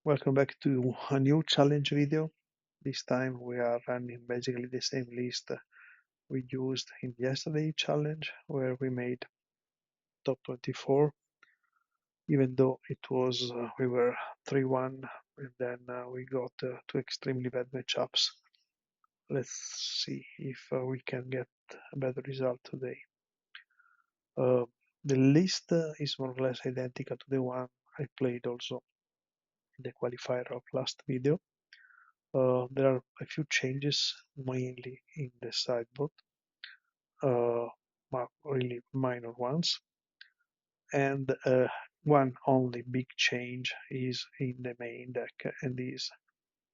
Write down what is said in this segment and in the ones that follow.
Welcome back to a new challenge video. This time we are running basically the same list we used in yesterday's challenge where we made top 24, even though it was we were 3-1 and then we got two extremely bad matchups. Let's see if we can get a better result today. The list is more or less identical to the one I played also in the qualifier of last video. There are a few changes, mainly in the sideboard, really minor ones, and one only big change is in the main deck, and is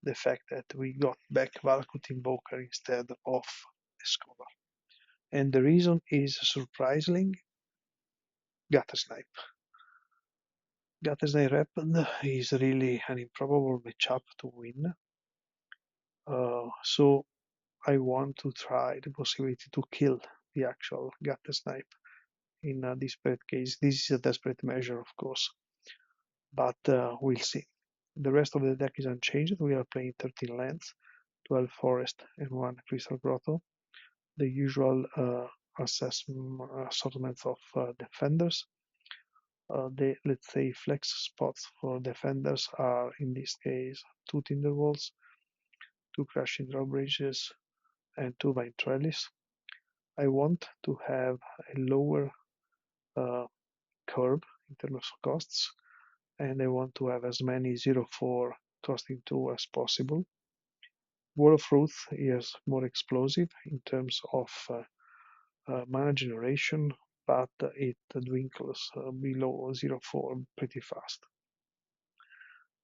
the fact that we got back Valakut Invoker instead of Escobar. And the reason is surprisingly Guttersnipe. Guttersnipe Red is really an improbable matchup to win, so I want to try the possibility to kill the actual Guttersnipe in a desperate case. This is a desperate measure, of course, but we'll see. The rest of the deck is unchanged. We are playing 13 lands, 12 forest, and 1 crystal grotto. The usual assortments of defenders. The, let's say, flex spots for defenders are, in this case, 2 Tinderwalls, 2 Crushing Drawbridges, and 2 Vine Trellis. I want to have a lower curve in terms of costs, and I want to have as many 0-4 costing 2 as possible. Wall of Truth is more explosive in terms of mana generation, but it dwindles below 0-4 pretty fast.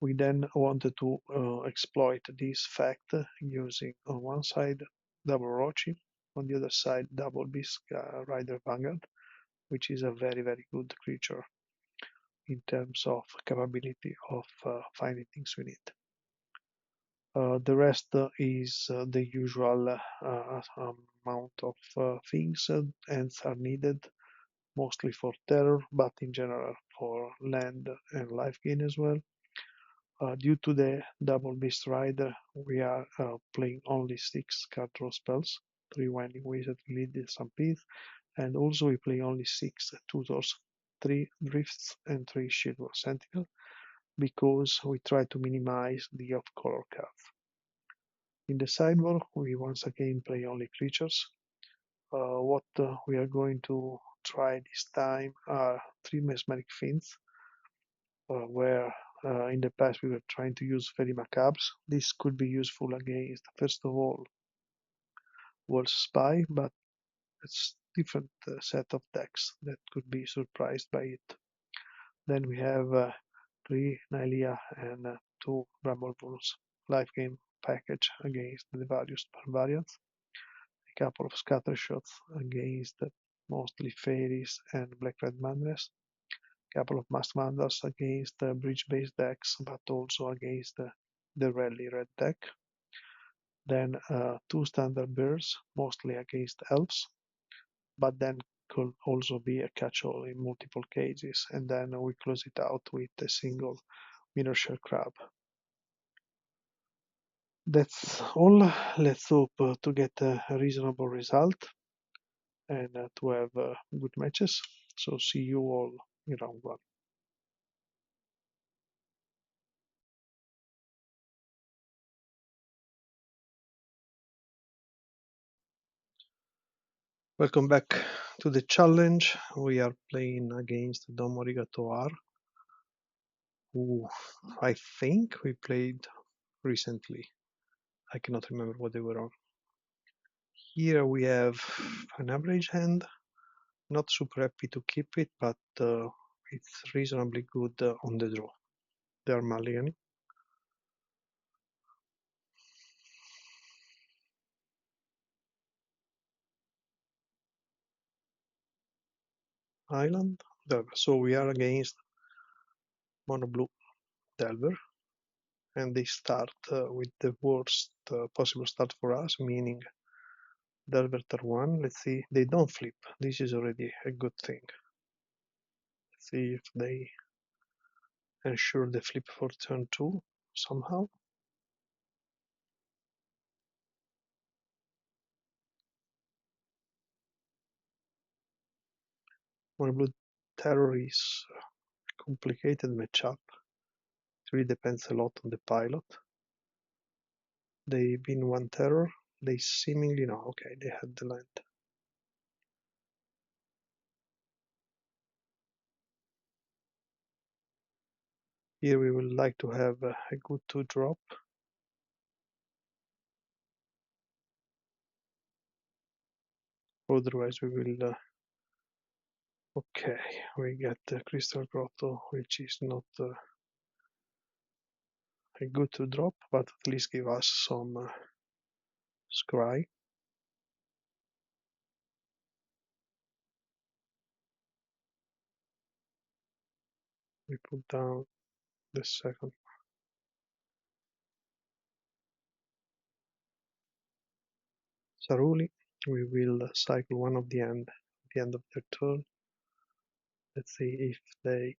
We then wanted to exploit this fact using, on one side, double Rochi, on the other side, double Beastrider Vanguard, which is a very, very good creature in terms of capability of finding things we need. The rest is the usual amount of things and are needed, mostly for terror, but in general for land and life gain as well. Due to the double Beastrider, we are playing only 6 card draw spells, 3 Winding Wizard, Lead Stampede, and also we play only 6 Tutors, 3 Drifts, and 3 Shieldwall Sentinel, because we try to minimize the off-color cards. In the sideboard, we once again play only creatures. What we are going to try this time are 3 Mesmeric Fiends, where in the past we were trying to use very macabres. This could be useful against, first of all, Wolf's Spy, but it's different set of decks that could be surprised by it. Then we have 3 Nylea and 2 Bramblebulls life game package against the various variants. A couple of scatter shots against mostly fairies and black-red madness. A couple of masked mandals against bridge-based decks, but also against the rally red deck. Then 2 standard bears, mostly against elves, but then could also be a catch-all in multiple cases. And then we close it out with a single Mirror Shell Crab. That's all. Let's hope to get a reasonable result and to have good matches. So see you all in round 1. Welcome back to the challenge. We are playing against Domorigato R, who I think we played recently. I cannot remember what they were on. Here we have an average hand. Not super happy to keep it, but it's reasonably good on the draw. They are mulliganing. Island, Delver. So we are against Mono Blue Delver, and they start with the worst possible start for us, meaning Delver turn 1. Let's see, they don't flip. This is already a good thing. Let's see if they ensure the flip for turn 2. somehow. My blue terror is a complicated matchup. It really depends a lot on the pilot. They been one terror. They seemingly no, okay, they had the land. Here we would like to have a good 2 drop. Otherwise we will okay, we get Crystal Grotto, which is not a good 2 drop, but at least give us some scry. We put down the second Saruli. We will cycle one of the end at the end of their turn. Let's see if they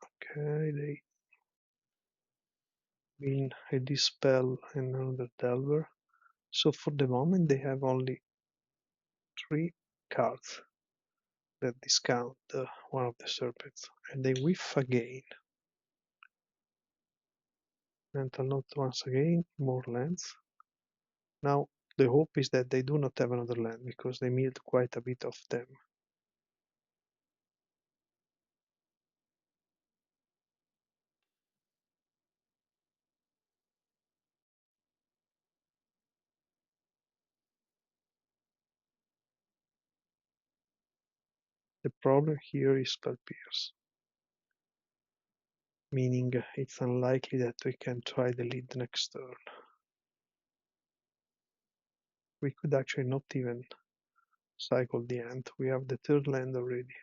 okay, they win a Dispel and another Delver. So for the moment they have only 3 cards that discount one of the serpents, and they whiff again. Mental note once again, more lands. Now the hope is that they do not have another land because they milled quite a bit of them. The problem here is Spell Pierce, meaning it's unlikely that we can try the lead next turn. We could actually not even cycle the end. We have the third land already.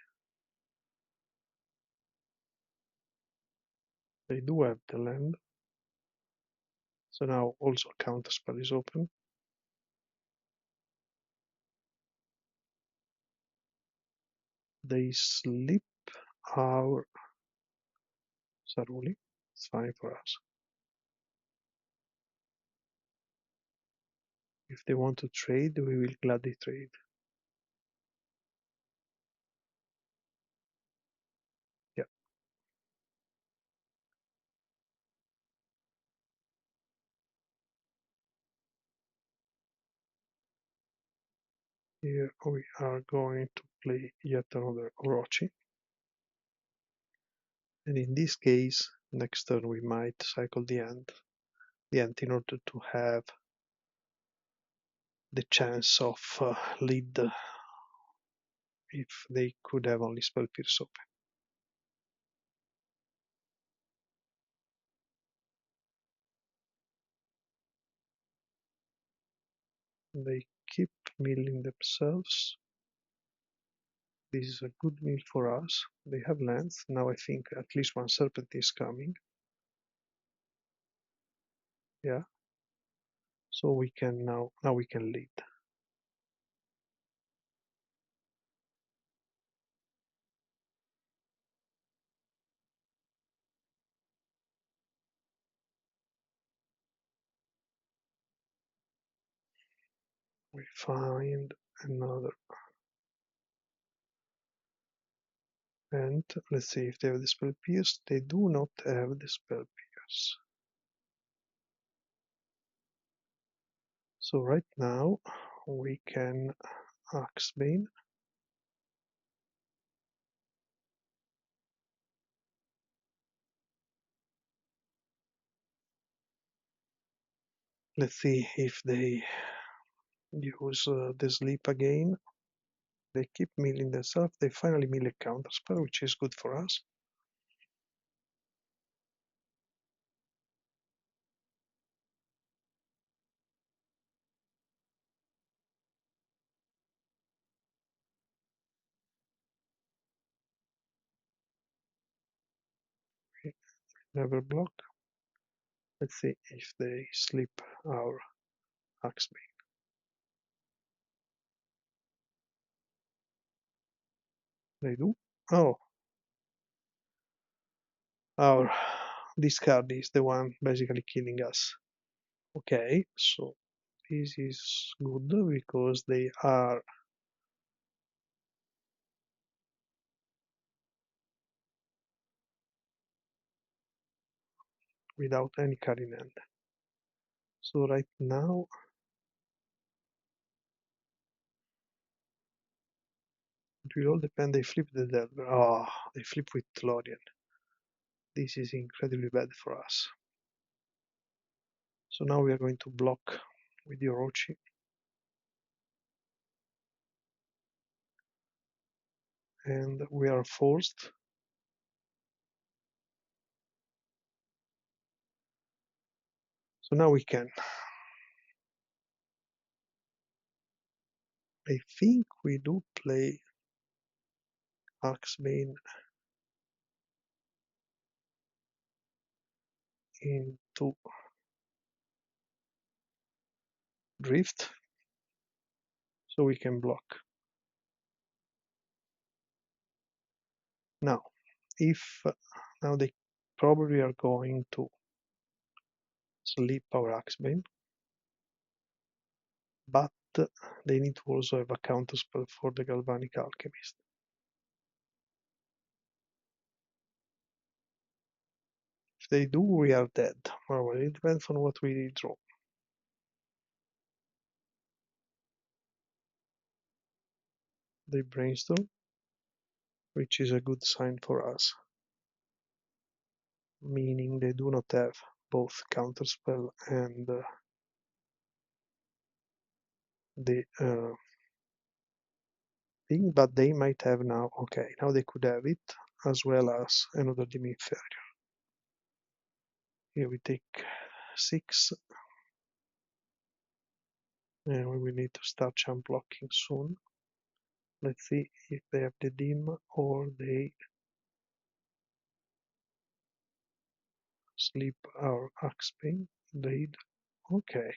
They do have the land. So now also a counterspell is open. They slip our Saruli. It's fine for us. If they want to trade, we will gladly trade. Yeah. Here we are going to play yet another Orochi. And in this case, next turn we might cycle the end in order to have the chance of lead if they could have only Spell Pierce open. They keep milling themselves. This is a good mill for us. They have lands. Now I think at least one serpent is coming. Yeah. So we can now we can lead. We find another. And let's see if they have the Spell Pierce. They do not have the Spell Pierce. So right now we can Axebane. Let's see if they use the sleep again. They keep milling themselves. They finally mill a counterspell, which is good for us. We never block. Let's see if they sleep our Axebane. They do. Oh, our this card is the one basically killing us. Okay, so this is good because they are without any card in hand. So right now it will all depend. They flip the Delver. Ah, they flip with Lorian. This is incredibly bad for us. So now we are going to block with the Orochi. And we are forced. So now we can. I think we do play Axebane into Drift, so we can block. Now, if now they probably are going to sleep our Axebane, but they need to also have a counterspell for the Galvanic Alchemist. If they do, we are dead. Well, it depends on what we draw. They brainstorm, which is a good sign for us, meaning they do not have both counterspell and the thing, but they might have now. Okay, now they could have it as well as another dim inferior. Here we take 6, and we will need to start jump blocking soon. Let's see if they have the dim or they sleep our Axebane. They okay.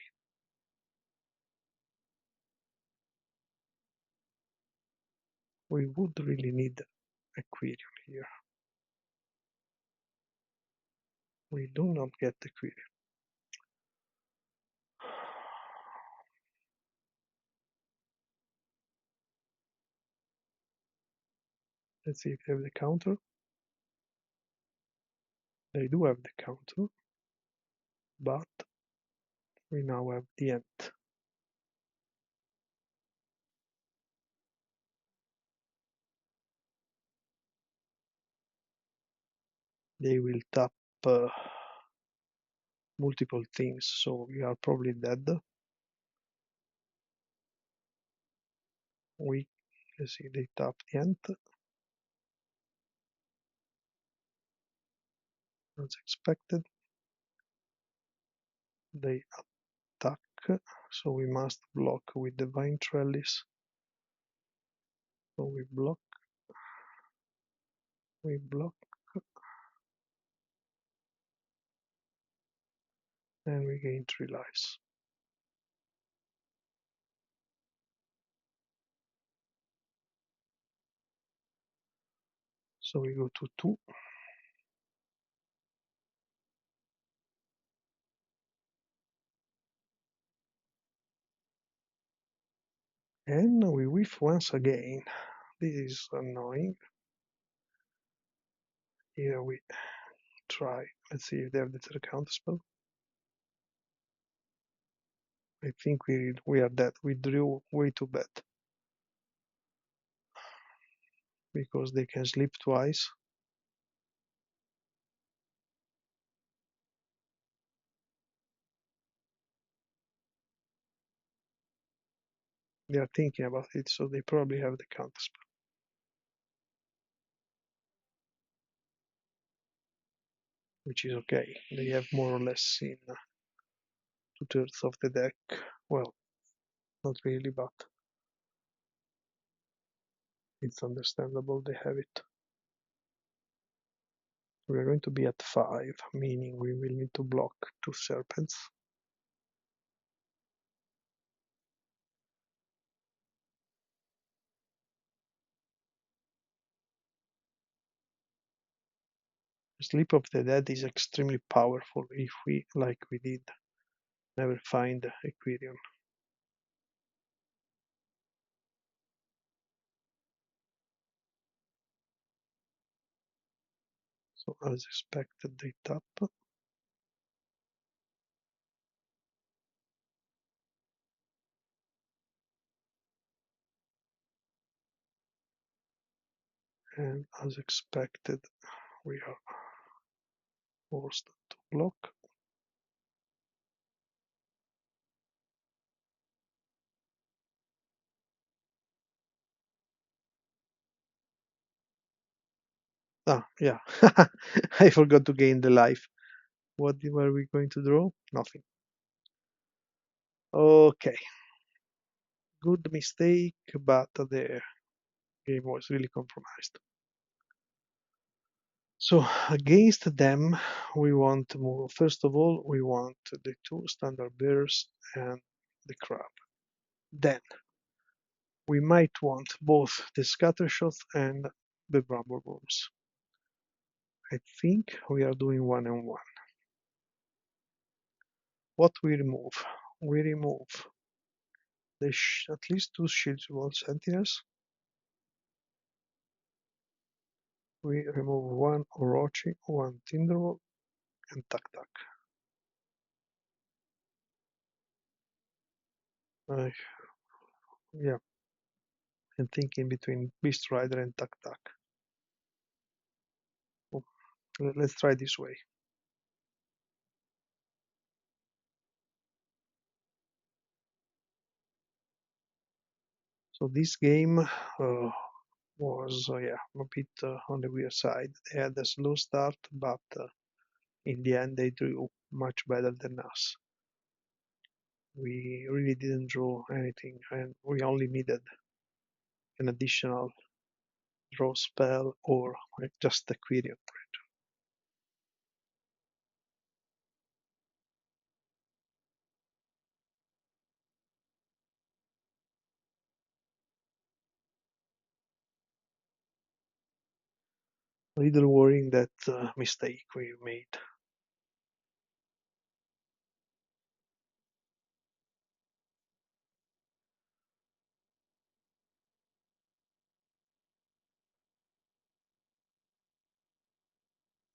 We would really need Aquarium here. We do not get Aquarium. Let's see if they have the counter. They do have the counter, but we now have the end. They will tap multiple things, so we are probably dead. Let's see, they tap the end. As expected. They attack, so we must block with the Vine Trellis. So we block, and we gain 3 lives. So we go to 2. And we whiff once again. This is annoying. Here we try. Let's see if they have the third counterspell. I think we are dead. We drew way too bad. Because they can sleep twice. They are thinking about it, so they probably have the counterspell. Which is okay. They have more or less seen 2/3 of the deck. Well, not really, but it's understandable they have it. We are going to be at 5, meaning we will need to block 2 serpents. Sleep of the Dead is extremely powerful if we, like we did, never find a Quirion. So as expected, they tap. And as expected, we are forced to block. Ah, yeah. I forgot to gain the life. What were we going to draw? Nothing. Okay. Good mistake, but the game was really compromised. So against them, we want to move. First of all, we want the two standard bears and the crab. Then we might want both the scattershot and the bramble worms. I think we are doing one and one. What we remove? We remove at least two shields wall sentinels. We remove one Orochi, one Tinderbolt, and Tac Tac. Yeah, I'm thinking between Beastrider and Tac Tac. Oh, let's try this way. So this game was yeah, a bit on the weird side. They had a slow start, but in the end they drew much better than us. We really didn't draw anything, and we only needed an additional draw spell or just a Quirion. A little worrying that mistake we made.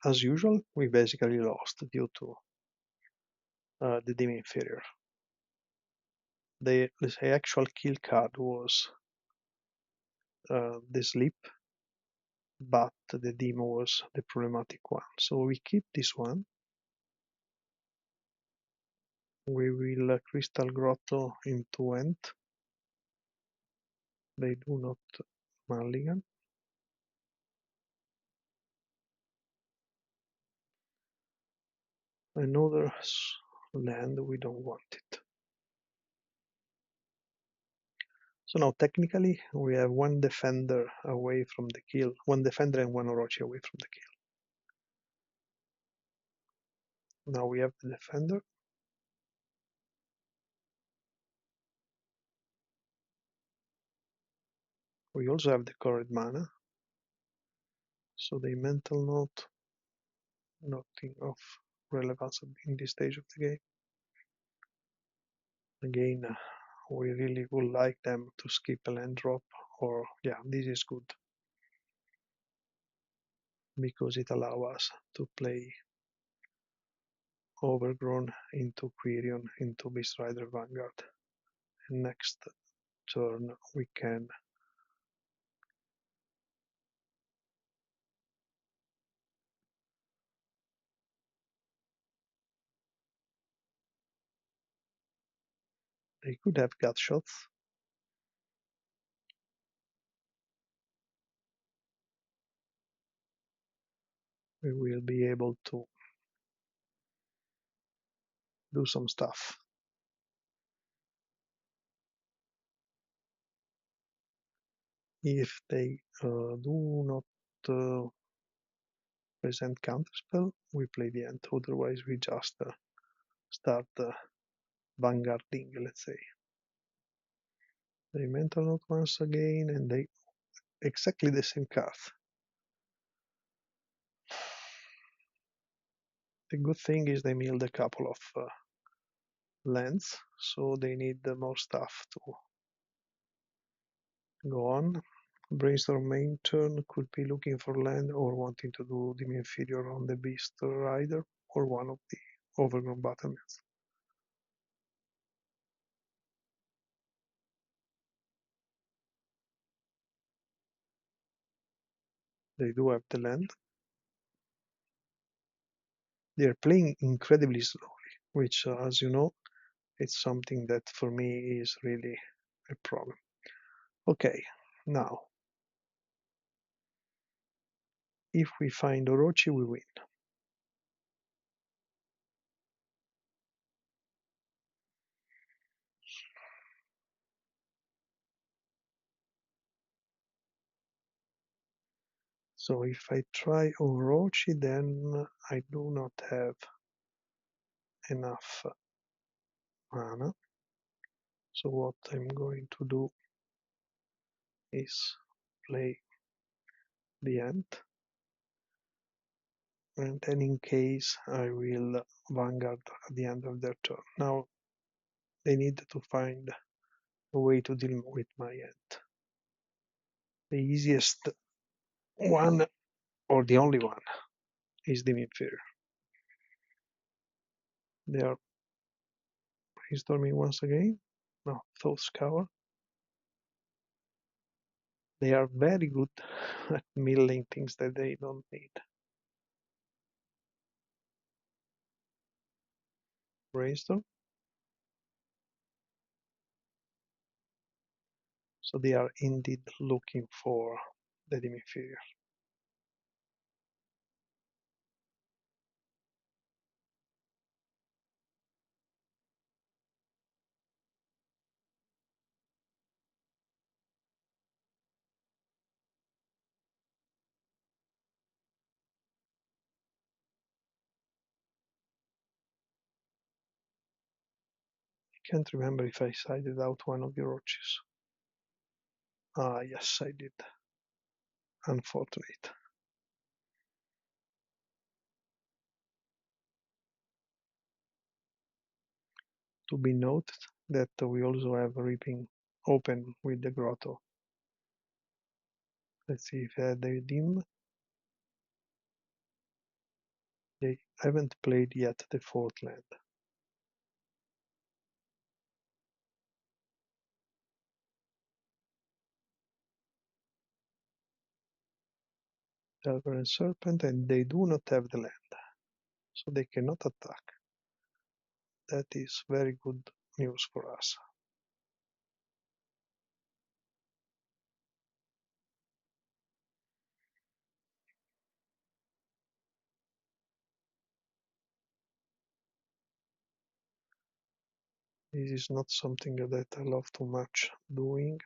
As usual, we basically lost due to the Demon Inferior. The let's say actual kill card was the Sleep, but the Demon was the problematic one. So we keep this one. We will Crystal Grotto into Ent. They do not Mulligan. Another land, we don't want it. So now technically we have one defender away from the kill, one defender and one Orochi away from the kill. Now we have the defender. We also have the current mana. So the mental note, nothing of relevance in this stage of the game. Again, we really would like them to skip a land drop, or yeah, this is good because it allows us to play Overgrown into Quirion into Beastrider Vanguard. And next turn we can they could have gut shots. We will be able to do some stuff. If they do not present counterspell, we play the end. Otherwise, we just start vanguarding, let's say. They mental note once again, and they exactly the same card. The good thing is they milled a couple of lands, so they need more stuff to go on. Brainstorm main turn could be looking for land or wanting to do the inferior on the Beastrider or one of the overgrown battlements. They do have the land. They are playing incredibly slowly, which, as you know, it's something that for me is really a problem. Okay, now, if we find Orochi, we win. So if I try Orochi, then I do not have enough mana. So what I'm going to do is play the Ant, and then in case I will Vanguard at the end of their turn. Now they need to find a way to deal with my Ant. The easiest one, or the only one, is the inferior. They are brainstorming once again. No, Thought Scour. They are very good at milling things that they don't need. Brainstorm. So they are indeed looking for the inferior. I can't remember if I sided out one of the roaches. Ah, yes, I did. Unfortunate. To be noted that we also have Reaping open with the grotto. Let's see if they dim. They haven't played yet the fourth land. Delver and Serpent, and they do not have the land, so they cannot attack. That is very good news for us. This is not something that I love too much doing.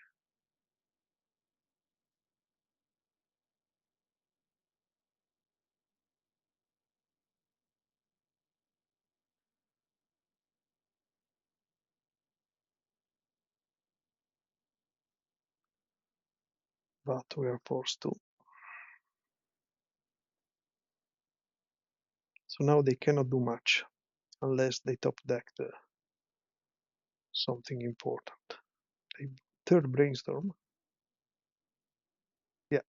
But we are forced to. So now they cannot do much unless they top deck something important. They third brainstorm. Yeah.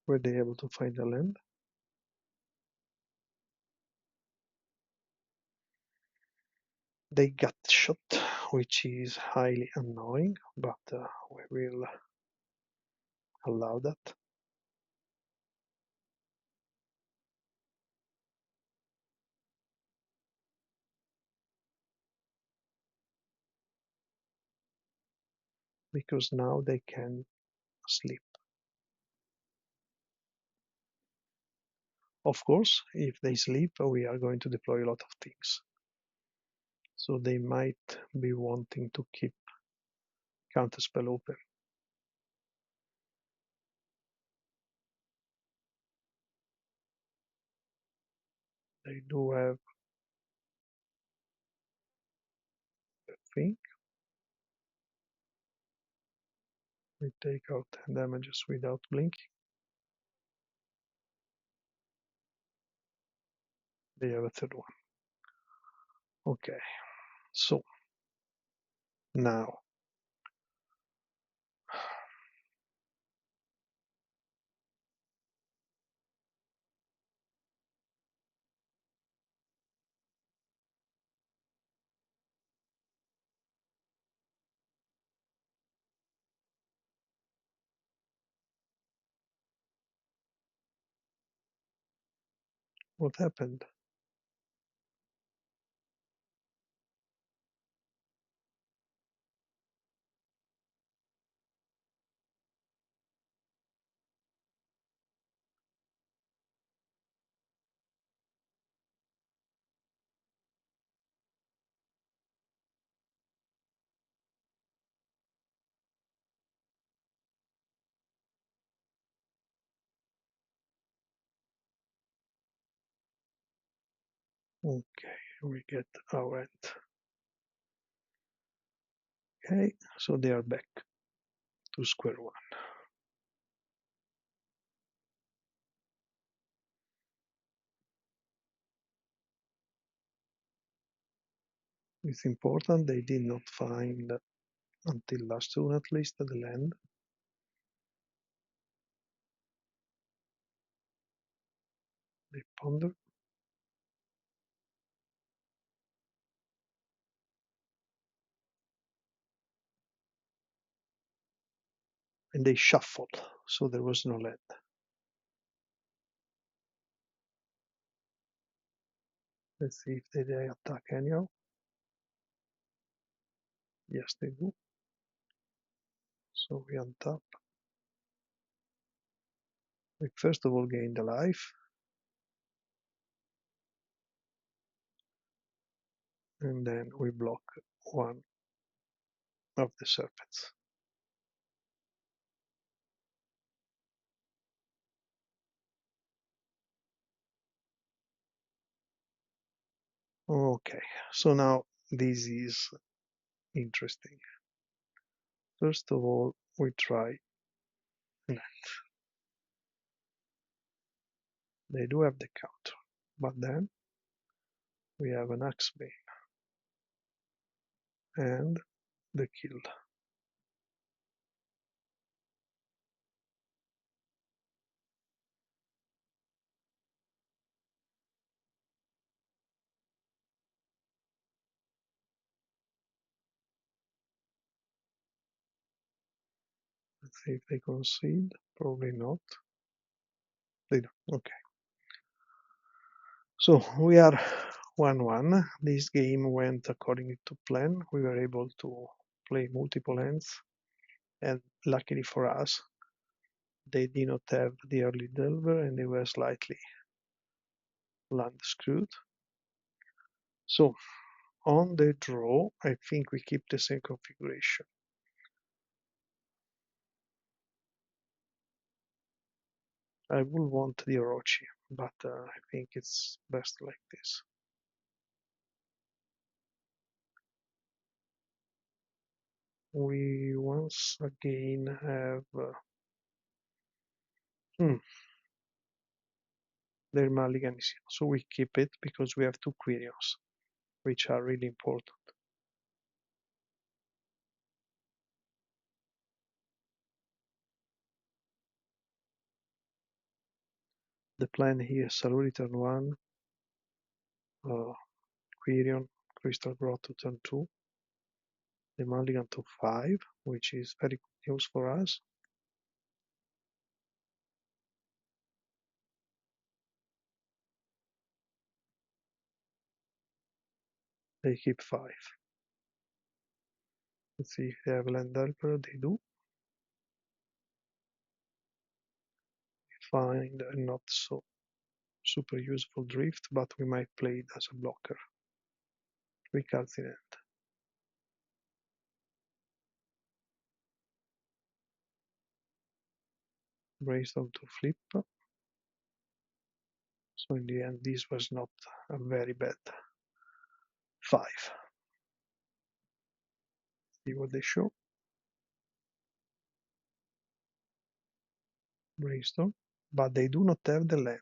Were they able to find a land? They got shot, which is highly annoying, but we will allow that. Because now they can sleep. Of course, if they sleep, we are going to deploy a lot of things. So they might be wanting to keep counterspell open. They do have think. We take out 10 damages without blinking. They have a third one. Okay, so now what happened? Okay, we get our end. Okay, so they are back to square one. It's important they did not find, until last turn at least, the land. They ponder. And they shuffled, so there was no land. Let's see if they attack anyhow. Yes, they do. So we untap. We first of all gain the life. And then we block one of the serpents. Okay, so now this is interesting. First of all, we try net. They do have the counter, but then we have an Axebane and the kill. Let's see if they concede. Probably not. They don't. Okay. So we are 1-1. This game went according to plan. We were able to play multiple hands, and luckily for us, they did not have the early delver and they were slightly land screwed. So on the draw, I think we keep the same configuration. I would want the Orochi, but I think it's best like this. We once again have their Mulligan is here, so we keep it because we have two Quirions, which are really important. The plan here is Saluri turn 1, Quirion, Crystal Growth to turn 2, the Mulligan to 5, which is very good news for us. They keep 5. Let's see if they have Land Helper. They do. We find a not so super useful Drift, but we might play it as a blocker. 3 cards in hand. Brainstorm to flip. So in the end, this was not a very bad 5. see what they show. Brainstorm, but they do not have the land,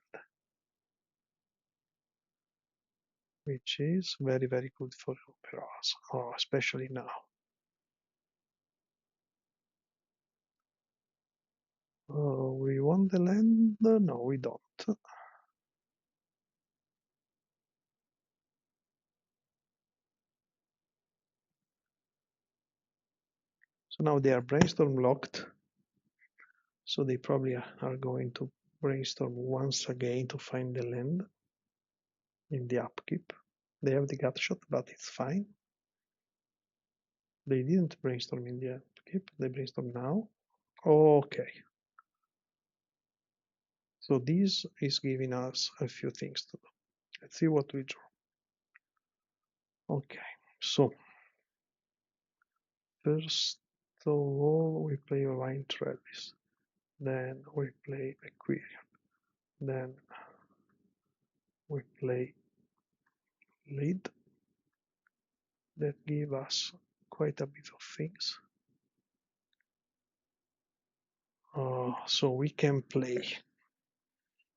which is very, very good for us, especially now. We want the land? No, we don't. So now they are brainstorm locked. So they probably are going to brainstorm once again to find the land in the upkeep. They have the gut shot, but it's fine. They didn't brainstorm in the upkeep, they brainstorm now. Okay. So this is giving us a few things to do. Let's see what we draw. Okay, so first of all we play a line trellis, then we play Aquarium, then we play lead. That give us quite a bit of things. So we can play,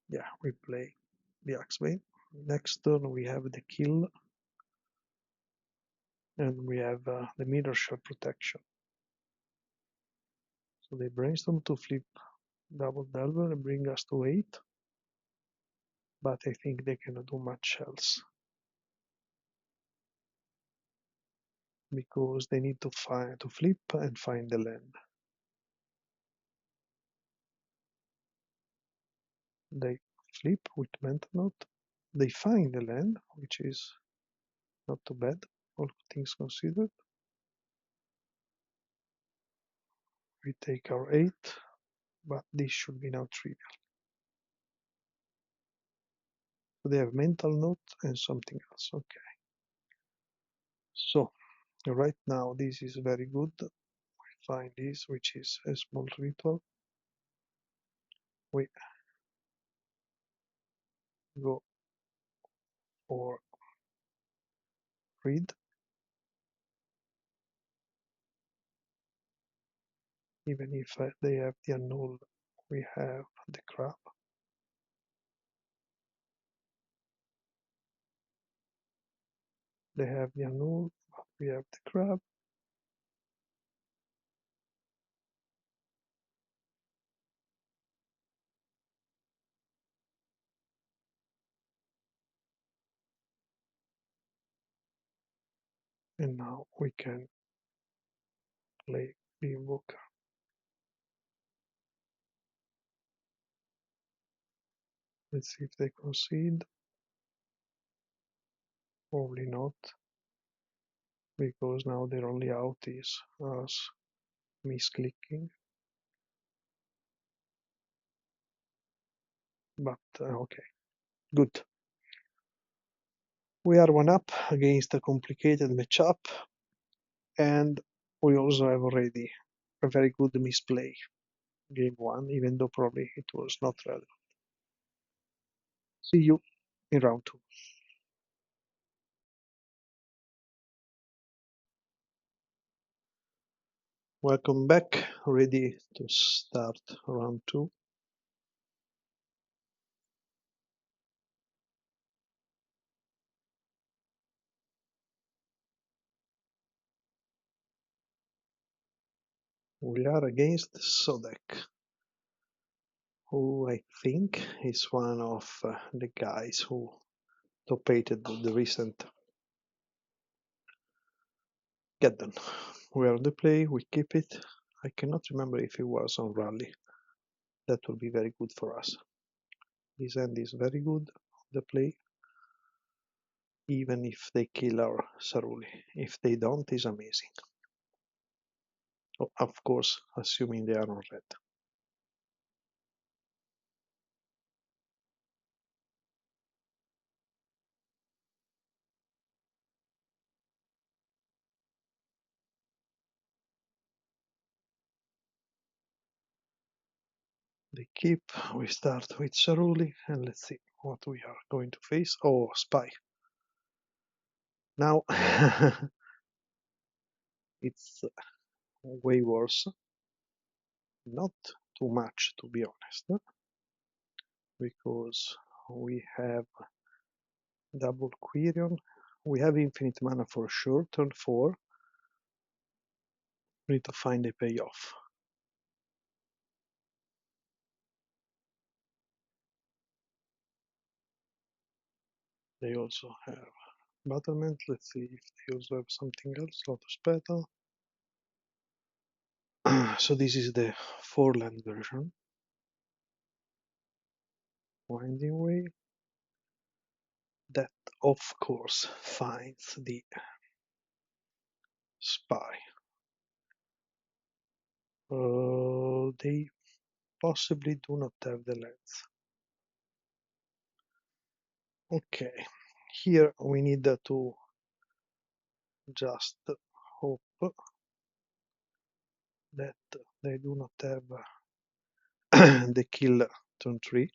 yeah, we play the Axebane. Next turn we have the kill, and we have the mirror shot protection. So they brainstorm to flip double delver and bring us to 8, but I think they cannot do much else because they need to flip and find the land. They flip with mental note, they find the land, which is not too bad, all things considered. We take our 8, but this should be now trivial. So they have mental note and something else. Okay. So right now this is very good. We find this, which is a small ritual. We go for read. Even if they have the annul, we have the crab. They have the annul, but we have the crab. And now we can play the invoker. Let's see if they concede. Probably not, because now their only out is us misclicking. But okay, good. We are one up against a complicated matchup, and we also have already a very good misplay game 1, even though probably it was not relevant. See you in round 2. Welcome back, ready to start round 2. We are against Sodek, who I think is one of the guys who top-8'd the recent Get done. We are on the play, we keep it. I cannot remember if it was on rally. That will be very good for us. This end is very good on the play, even if they kill our Saruli. If they don't, it's amazing. Of course, assuming they are on red. They keep, we start with Saruli, and let's see what we are going to face. Oh, Spy. Now, it's way worse. Not too much, to be honest, because we have double Quirion. We have infinite mana for sure, turn 4. We need to find a payoff. They also have Battlement. Let's see if they also have something else. Lotus Petal. So this is the 4-land version. Winding Way. That, of course, finds the spy. They possibly do not have the lens. Okay, here we need to just hope that they do not have the kill turn 3.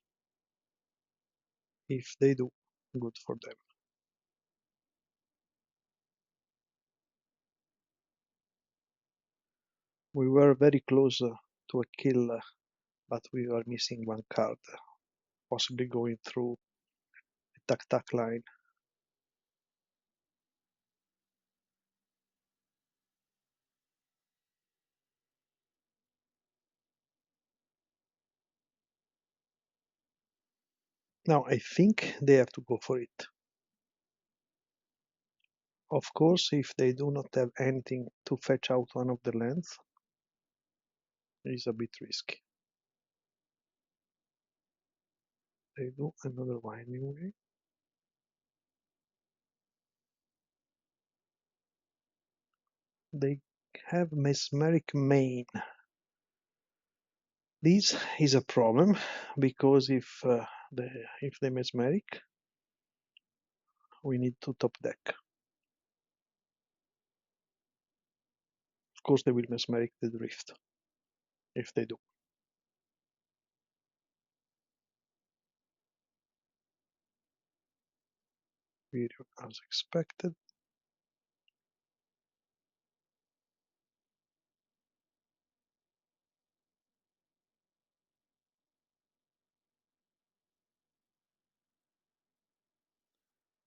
If they do, good for them. We were very close to a kill, but we are missing one card, possibly going through a DeckTech line. Now I think they have to go for it. Of course, if they do not have anything to fetch out one of the lands, it's a bit risky. They do another Winding Way. They have Mesmeric Main. This is a problem because if they Mesmeric, we need to top deck. Of course, they will Mesmeric the Drift if they do. Video as expected.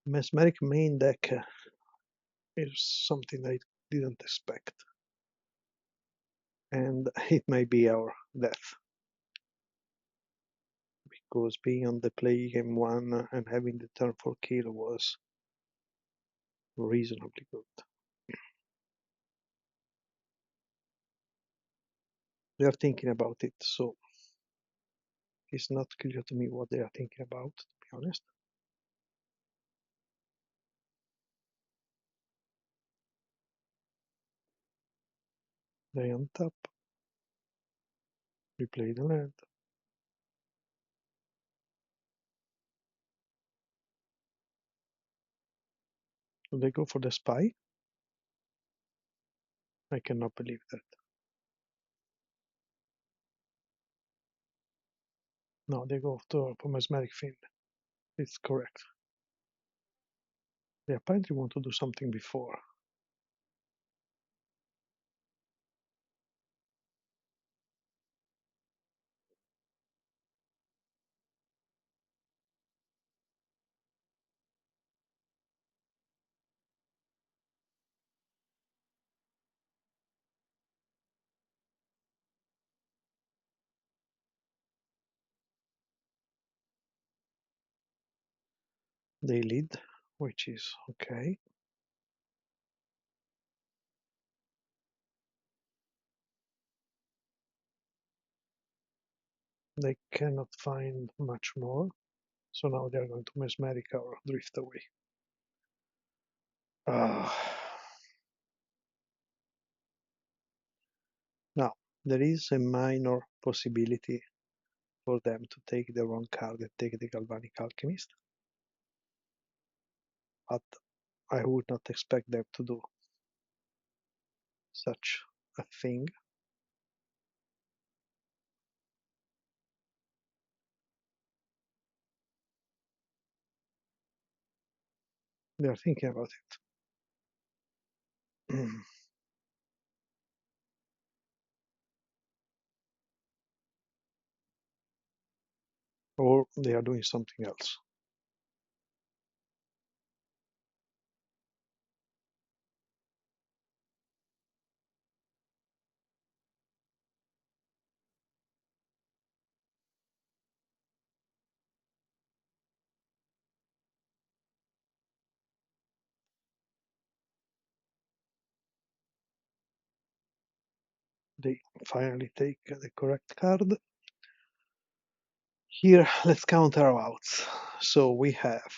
Mesmeric main deck is something I didn't expect, and it may be our death. Because being on the play game 1 and having the turn 4 kill was reasonably good. They are thinking about it, so it's not clear to me what they are thinking about, to be honest. They untap, replay the land. Do they go for the spy? I cannot believe that. No, they go for Mesmeric Fiend. It's correct. They apparently want to do something before. They lead, which is okay. They cannot find much more, so now they are going to Mesmeric or Drift away. Now, there is a minor possibility for them to take the wrong card and take the Galvanic Alchemist, but I would not expect them to do such a thing. They are thinking about it. they are doing something else. They finally take the correct card. Here, let's count our outs. So we have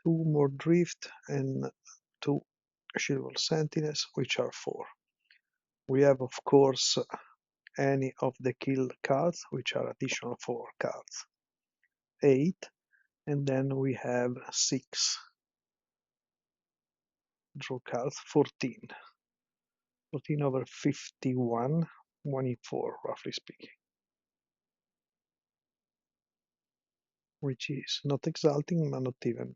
2 more Drift and 2 Shieldwall Sentinels, which are 4. We have, of course, any of the killed cards, which are additional 4 cards. 8, and then we have 6 draw cards, 14. 14 over 51, 1 in 4, roughly speaking. Which is not exalting, but not even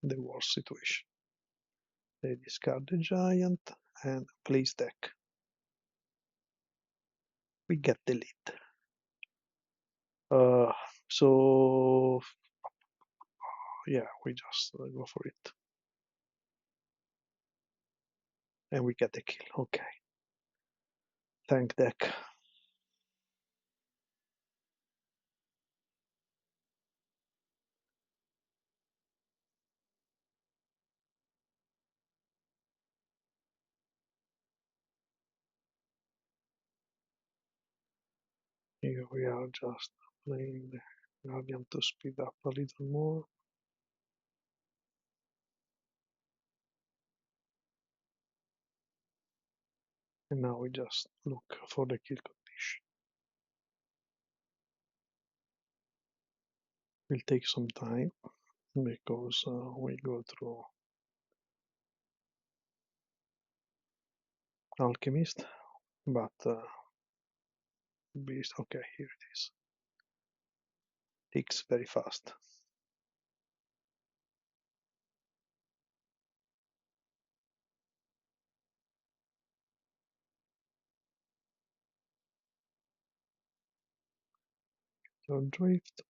the worst situation. They discard the giant and place deck. We get the lead. So yeah, we just go for it. And we get the kill. Okay. Thank deck. Here we are just playing the Guardian to speed up a little more. And now we just look for the kill condition. Will take some time because we go through Alchemist, but Beast, okay, here it is. Ticks very fast. So Drift.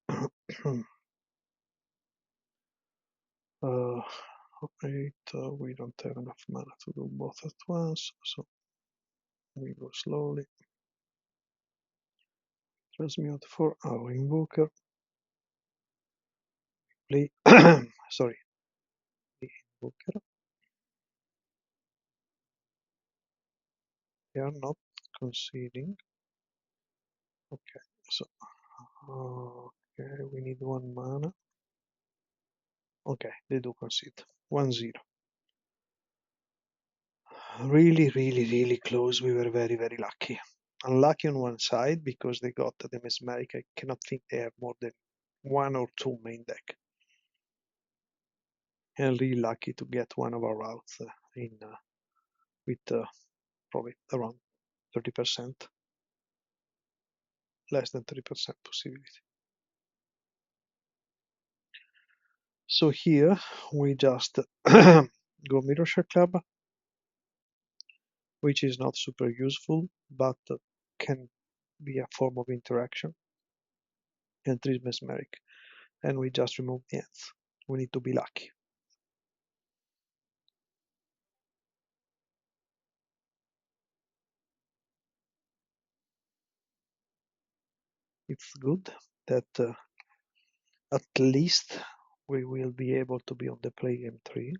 8, we don't have enough mana to do both at once, so we go slowly. Transmute for our Invoker. Play, sorry, the Invoker. We are not conceding. Okay, so okay, we need 1 mana. Okay, they do concede. 1-0. Really, really, really close. We were very, very lucky. Unlucky on one side because they got the Mesmeric. I cannot think they have more than 1 or 2 main deck. And really lucky to get one of our routes in with probably around 30%, less than 30% possibility. So here we just go Mirror Club, which is not super useful, but can be a form of interaction. And 3 Mesmeric. And we just remove the ends. We need to be lucky. It's good that at least we will be able to be on the play game 3.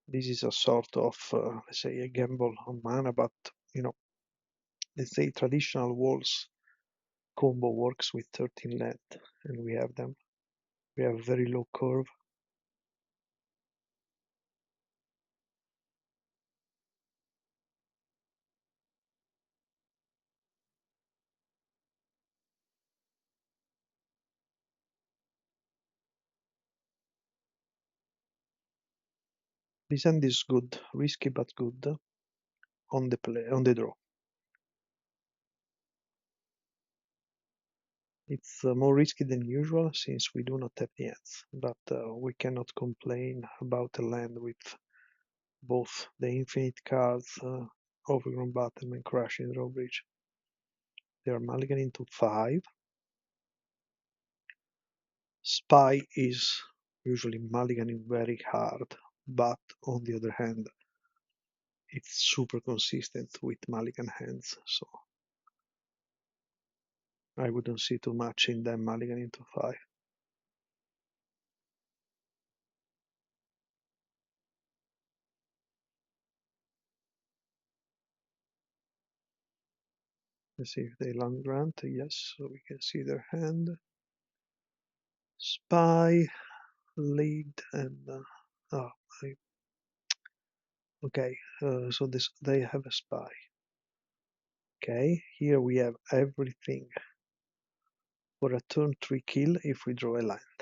This is a sort of, let's say, a gamble on mana, but you know, let's say traditional walls combo works with 13 land, and we have them. We have very low curve. This end is good, risky but good on the play, on the draw. It's more risky than usual since we do not have the ends, but we cannot complain about a land with both the infinite cards, Overgrown Bottom and Crushing Drawbridge. They are mulligan into 5. Spy is usually mulliganing very hard, but on the other hand, it's super consistent with mulligan hands, so I wouldn't see too much in them mulligan into 5. Let's see if they land grant. Yes, so we can see their hand. Spy, lead, and oh, okay. So they have a spy. Okay, here we have everything for a turn 3 kill if we draw a land.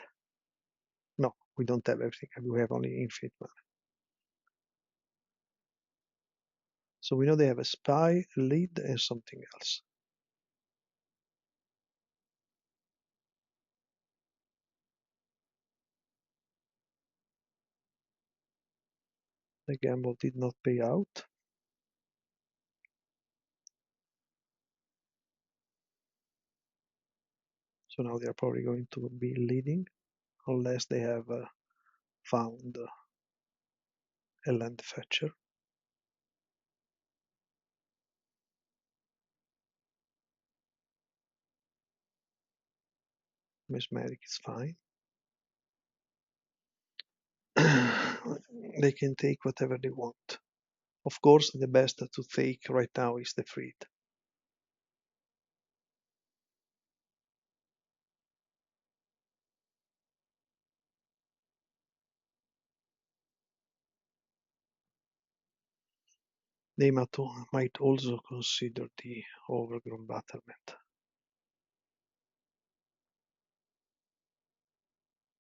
No, we don't have everything. We have only infinite mana. So we know they have a spy, a lead, and something else. The gamble did not pay out. So now they are probably going to be leading unless they have found a land fetcher. Mesmeric is fine. They can take whatever they want. Of course, the best to take right now is the Freed. They might also consider the Overgrown Battlement,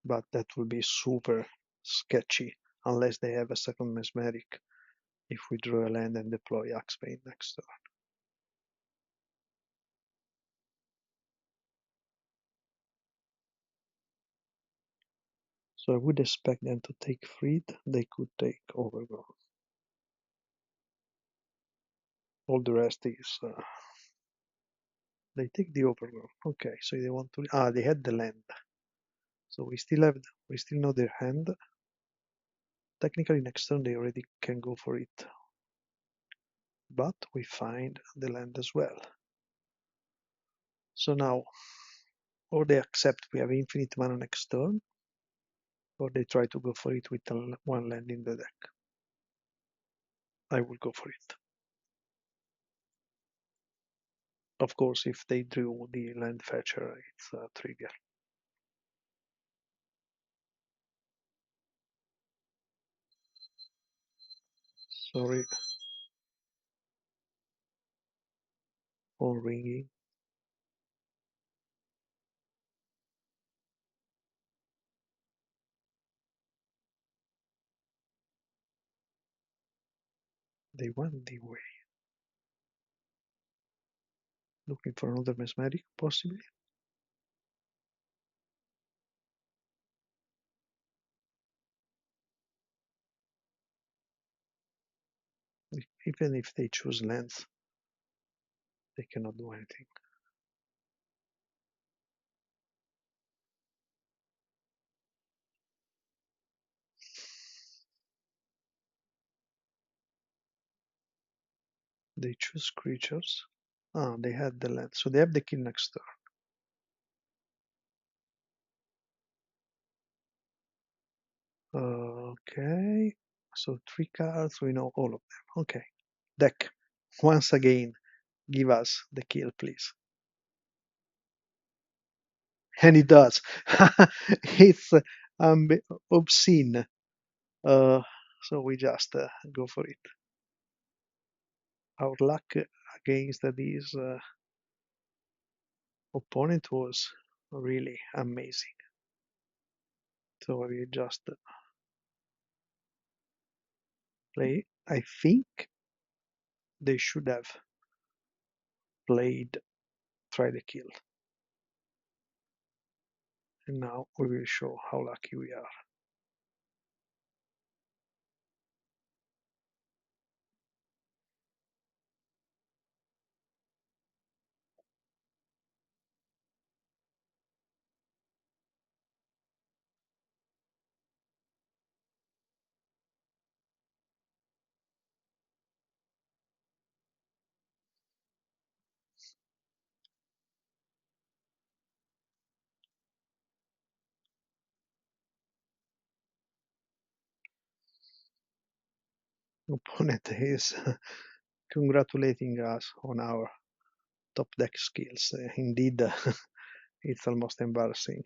but that will be super sketchy unless they have a second Mesmeric if we draw a land and deploy Axebane next turn. So I would expect them to take Freed, they could take Overgrown. All the rest is they take the Overgrown. Okay, so they want to they had the land. So we still know their hand. Technically next turn they already can go for it. But we find the land as well. So now or they accept we have infinite mana next turn, or they try to go for it with one land in the deck. I will go for it. Of course, if they drew the land fetcher, it's trivial. Sorry. Phone ringing. They went the way. Looking for another Mesmeric, possibly. Even if they choose lands, they cannot do anything. They choose creatures. They had the land, so they have the kill next turn. Okay, so 3 cards, we know all of them. Okay, deck. Once again, give us the kill, please. And it does. It's obscene. So we just go for it. Our luck against this opponent was really amazing. So we just play. I think they should have played try the kill. And now we will show how lucky we are. opponent is congratulating us on our top deck skills. Indeed, it's almost embarrassing.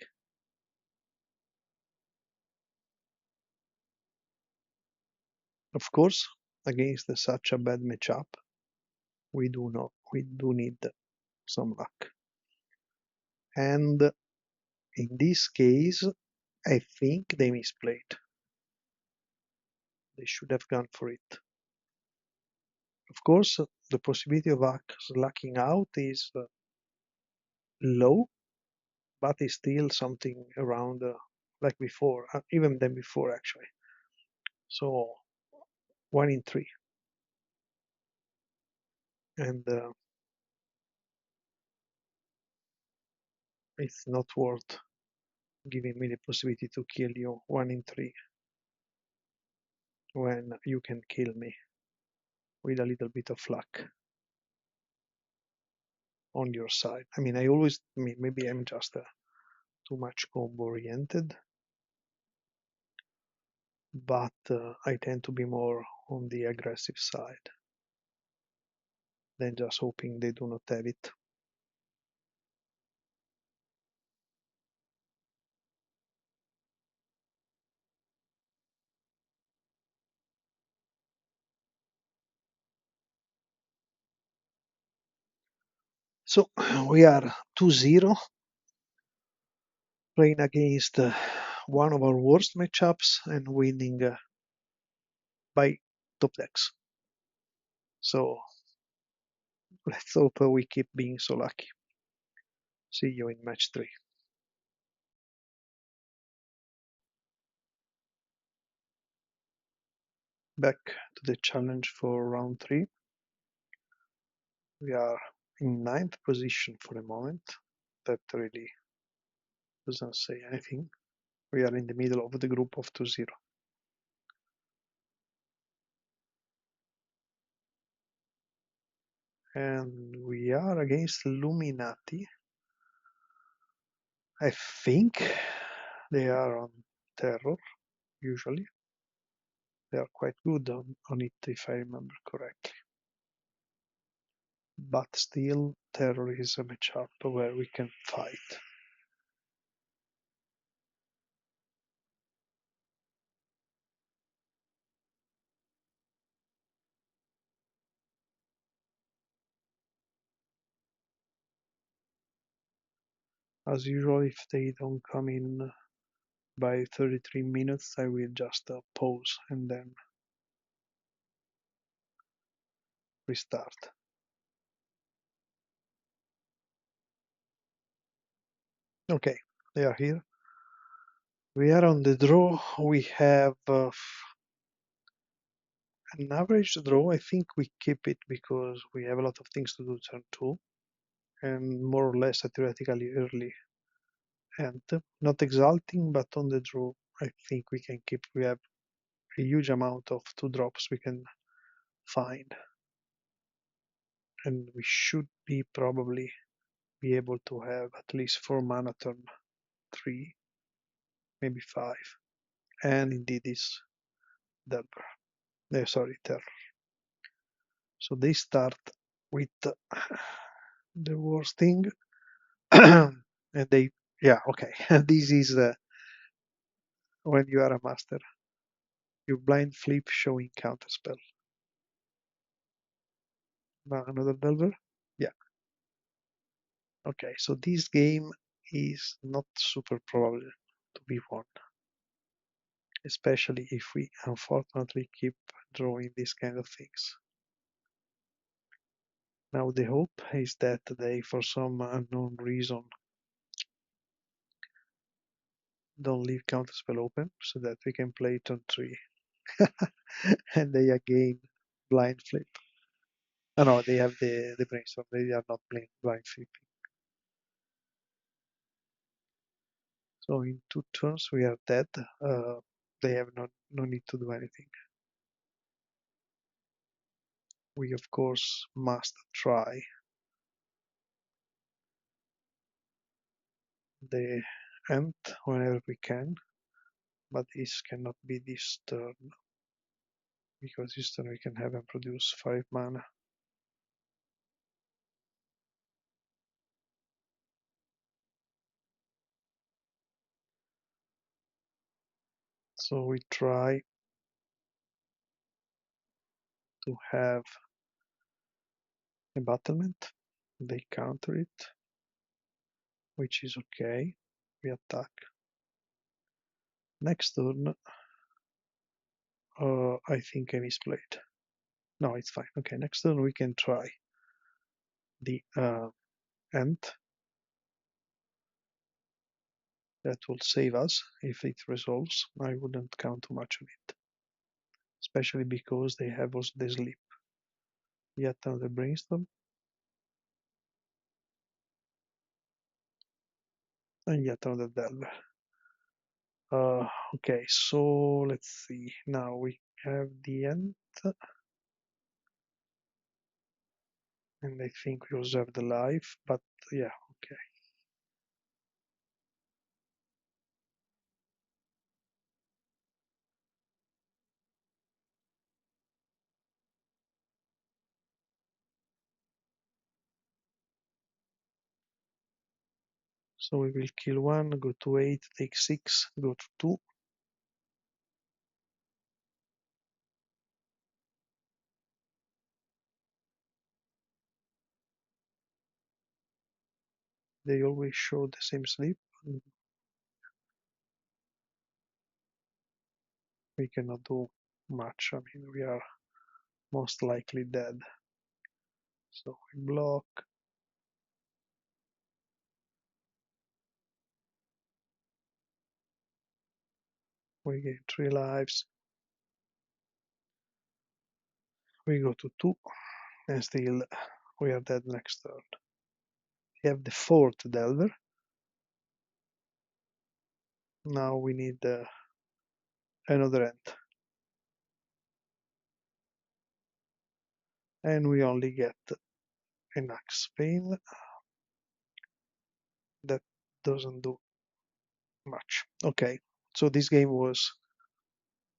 Of course, against such a bad matchup, we do need some luck. And in this case, I think they misplayed. They should have gone for it. Of course, the possibility of us lucking out is low, but it's still something around like before, even than before actually. So 1 in 3, and it's not worth giving me the possibility to kill you 1 in 3 when you can kill me with a little bit of luck on your side. I mean, maybe I'm just too much combo oriented, but I tend to be more on the aggressive side than just hoping they do not have it. So we are 2-0, playing against one of our worst matchups and winning by top decks. So let's hope we keep being so lucky. See you in match 3. Back to the challenge for round 3. We are in 9th position for the moment. That really doesn't say anything. We are in the middle of the group of 2-0. And we are against Luminati. I think they are on terror, usually. They are quite good on it, if I remember correctly. But still, terror is a matchup where we can fight. As usual, if they don't come in by 33 minutes, I will just pause and then restart. Okay, they are here. We are on the draw. We have an average draw. I think we keep it because we have a lot of things to do turn 2 and more or less a theoretically early end. Not exalting, but on the draw, I think we can keep. We have a huge amount of 2 drops we can find, and we should be probably be able to have at least 4 mana turn 3, maybe 5, and indeed is Delver. Sorry, Terror. So they start with the worst thing, and they, yeah, okay. This is when you are a master, you blind flip showing counterspell. Now another Delver, yeah. Okay, so this game is not super probable to be won, especially if we unfortunately keep drawing these kind of things. Now the hope is that they, for some unknown reason, don't leave counterspell open so that we can play turn 3. And they again blind flip. Oh, no, they have the brainstorm. They are not blind flipping. So in 2 turns we are dead. They have no need to do anything. We of course must try the end whenever we can, but this cannot be this turn. because this turn we can have him produce 5 mana. So we try to have a battlement. They counter it, which is okay. We attack. Next turn, I think I misplayed. No, it's fine. Okay, next turn we can try the Ant. That will save us if it resolves. I wouldn't count too much on it, especially because they have also the sleep. Yet another brainstorm, and yet another delver. Okay, so let's see. Now we have the Ant, and I think we also have the life, but yeah, okay. So we will kill one, go to 8, take 6, go to 2. They always show the same sleep. We cannot do much. I mean, we are most likely dead. So we block. We gain 3 lives. We go to 2, and still we are dead next turn. We have the 4th Delver. Now we need another Ant. And we only get an Axe Pain. That doesn't do much. Okay, so this game was,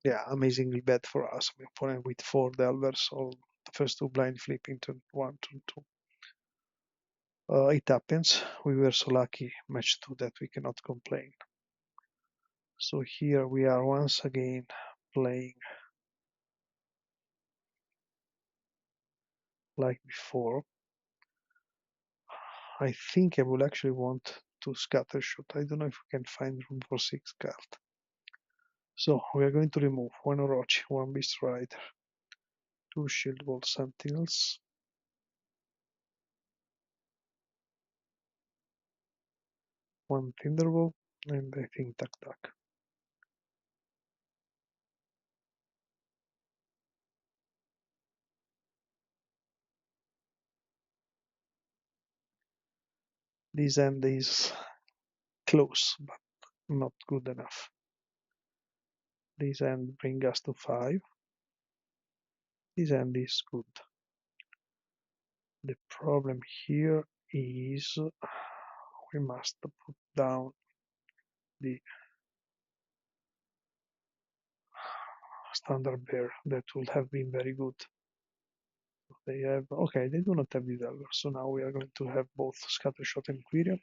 yeah, amazingly bad for us. I mean, opponent with 4 Delvers, all the first 2 blind flip into 1, 2, 2. It happens. We were so lucky match 2 that we cannot complain. So here we are once again playing like before. I think I will actually want to scattershot. I don't know if we can find room for 6 cards. So we are going to remove 1 Orochi, 1 Beastrider, 2 Shield Wall Sentinels, 1 Thunderbolt, and I think DeckTech. This end is close, but not good enough. This end brings us to 5. This end is good. The problem here is we must put down the standard bear. That would have been very good. They have, okay, they do not have the Delver, so now we are going to have both Scattershot and Quirion.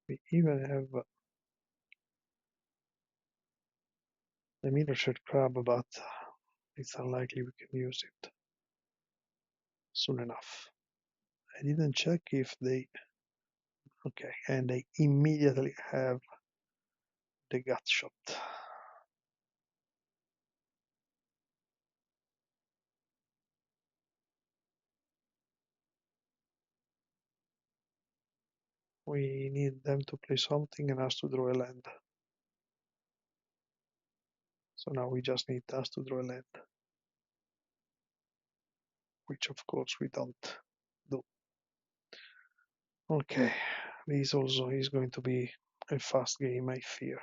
We even have the miniature crab, but it's unlikely we can use it soon enough. I didn't check if they, okay, and they immediately have the gut shot. We need them to play something and us to draw a land. So now we just need us to draw a land, which of course we don't do. Okay, this also is going to be a fast game, I fear.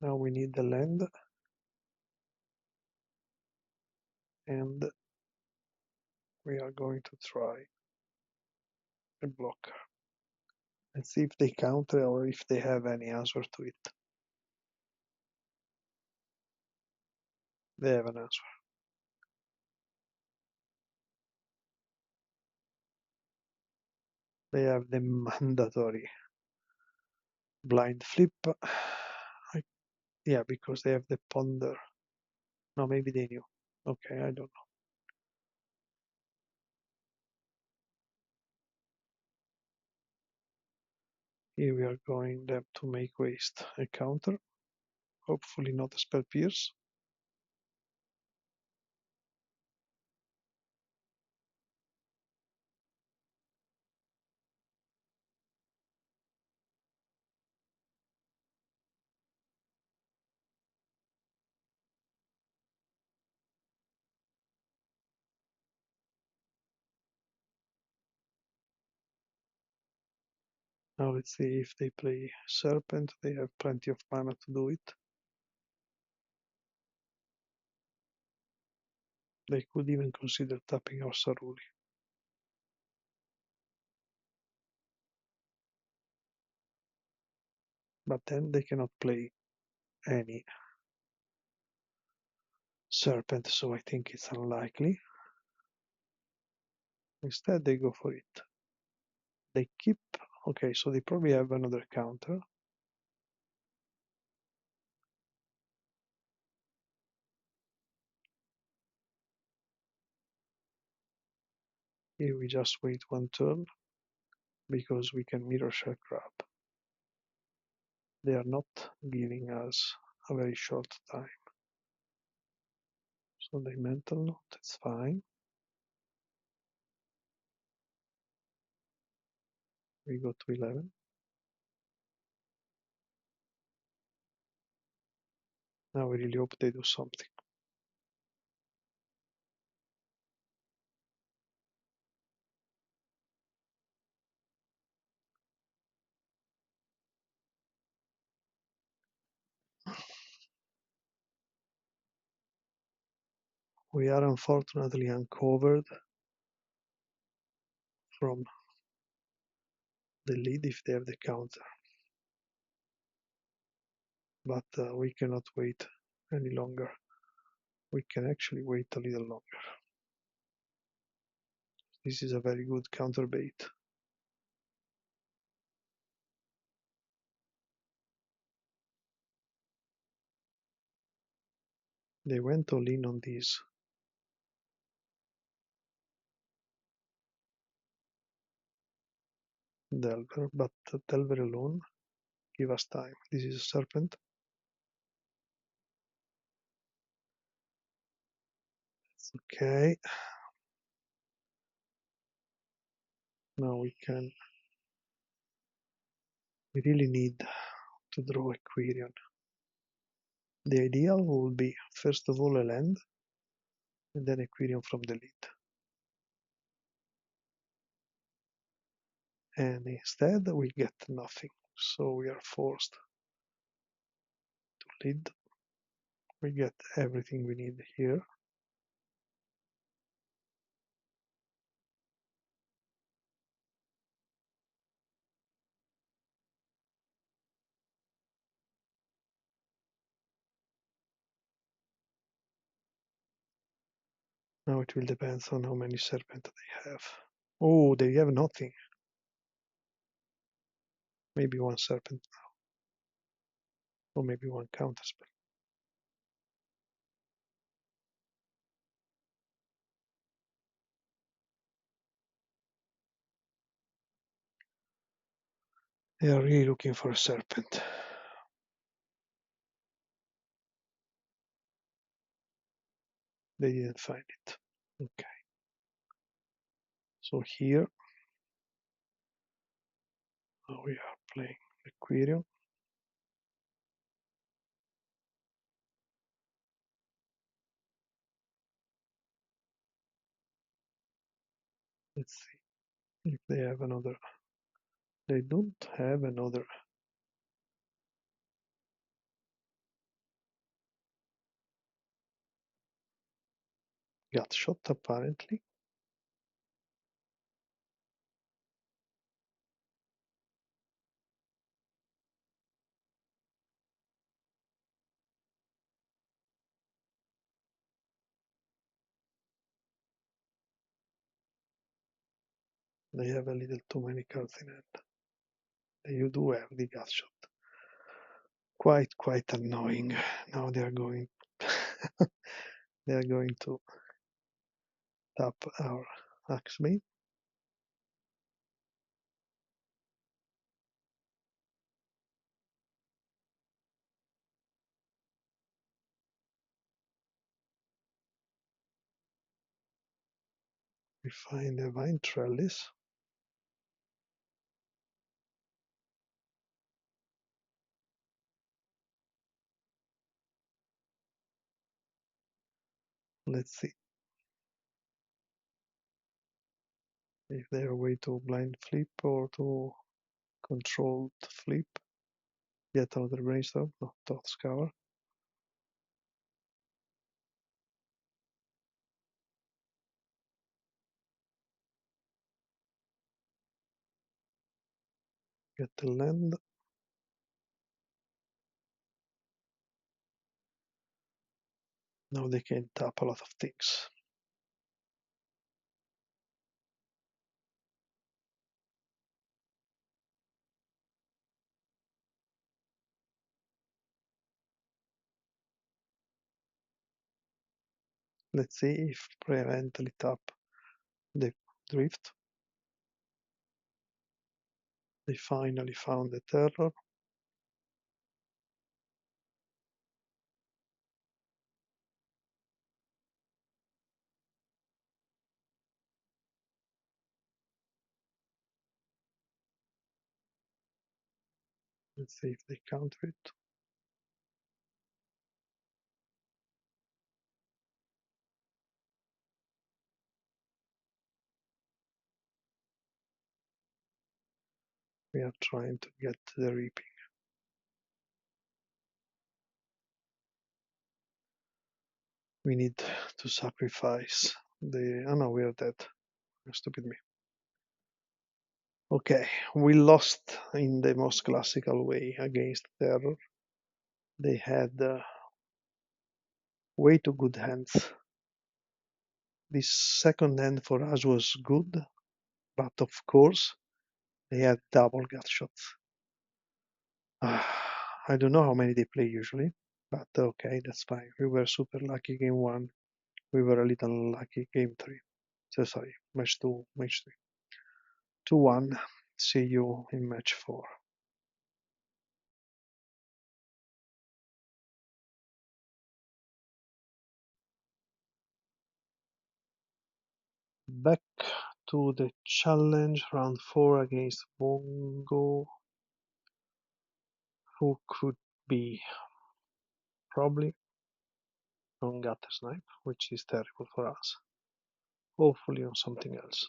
Now we need the land, and we are going to try a block. Let's see if they counter or if they have any answer to it. They have an answer. They have the mandatory blind flip. Yeah, because they have the ponder. No, maybe they knew. Okay, I don't know. Here we are going them to make waste a counter. Hopefully not a spell pierce. Now let's see if they play Serpent. They have plenty of mana to do it. They could even consider tapping our Saruli. But then they cannot play any Serpent, so I think it's unlikely. Instead they go for it. They keep... Okay, so they probably have another counter. Here we just wait one turn, because we can Mirror Shell grab. They are not giving us a very short time. So they Mental Note, it's fine. We go to 11. Now we really hope they do something. We are unfortunately uncovered from the lead if they have the counter. But we cannot wait any longer. We can actually wait a little longer. This is a very good counter bait. They went all in on this. Delver, but Delver alone give us time. This is a Serpent. It's okay. Now we really need to draw a Quirion. The ideal will be first of all a land and then a Quirion from the lead. And instead we get nothing, so we are forced to lead. We get everything we need here. Now it will depend on how many Serpent they have. Oh, they have nothing. Maybe one Serpent now. Or maybe one counterspell. They are really looking for a Serpent. They didn't find it. Okay. So here we are playing the Quirion. Let's see if they have another. They don't have another Gut shot apparently. They have a little too many cards in hand. You do have the gut shot. Quite annoying. Now they are going they are going to tap our Axemane. We find a vine trellis. Let's see if there are a way to blind flip or to controlled flip. Yet another brainstorm, no, thought scour. Get the land. Now they can tap a lot of things. Let's see if preventively tap the drift. They finally found the terror. Let's see if they counter it. We are trying to get the reaping. We need to sacrifice the. Oh no, we are dead. Stupid me. Okay, we lost in the most classical way against Terror. They had way too good hands. This second hand for us was good, but of course they had double gut shots. I don't know how many they play usually, but okay, that's fine. We were super lucky game 1. We were a little unlucky game 3. So sorry, match 2, match 3. 2-1. See you in match 4. Back to the challenge, round 4 against Bongo. Who could be? Probably on Guttersnipe, which is terrible for us. Hopefully on something else.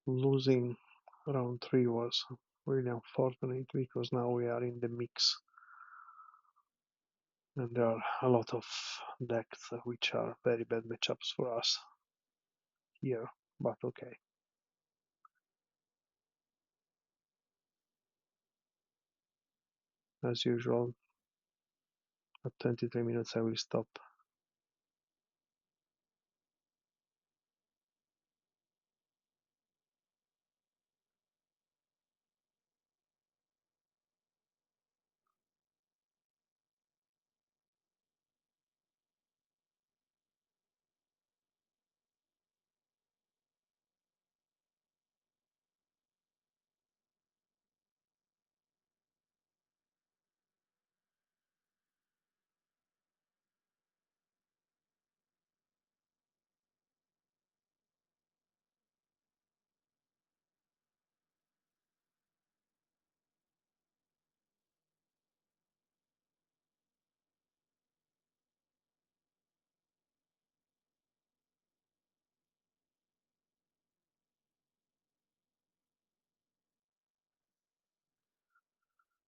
Losing round 3 was really unfortunate because now we are in the mix and there are a lot of decks which are very bad matchups for us here, but okay. As usual, at 23 minutes I will stop.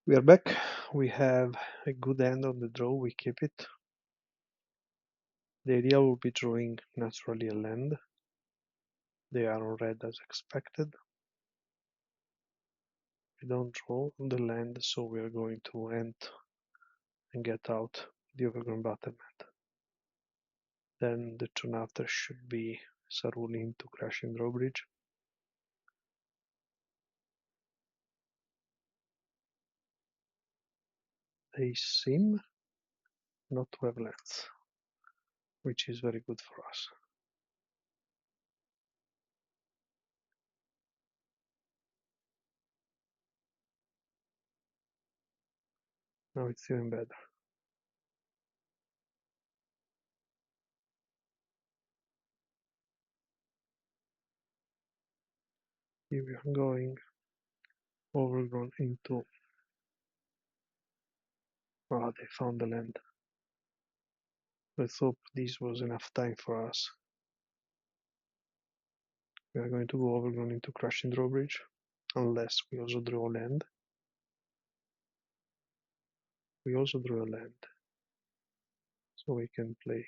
We are back. We have a good hand on the draw. We keep it. The idea will be drawing naturally a land. They are on red as expected. We don't draw the land, so we are going to end and get out the overgrown battlement. Then the turn after should be Saruline to Crashing Drawbridge. They seem not to have lands, which is very good for us. Now it's even better. Here we are going overgrown into. Ah, they found the land. Let's hope this was enough time for us. We are going to go overgrown into Crushing Drawbridge, unless we also draw land. We also draw a land, so we can play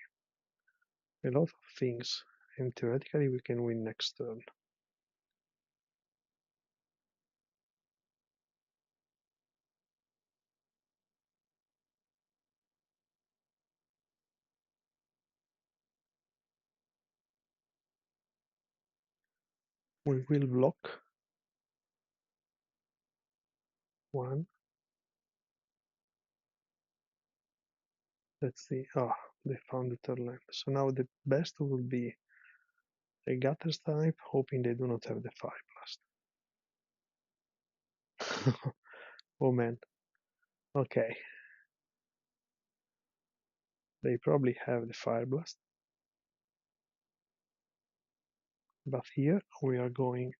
a lot of things, and theoretically we can win next turn. We will block one. Let's see. Ah, they found the third land. So now the best will be a Guttersnipe, hoping they do not have the Fire Blast. Oh man. Okay. They probably have the Fire Blast. But here we are going.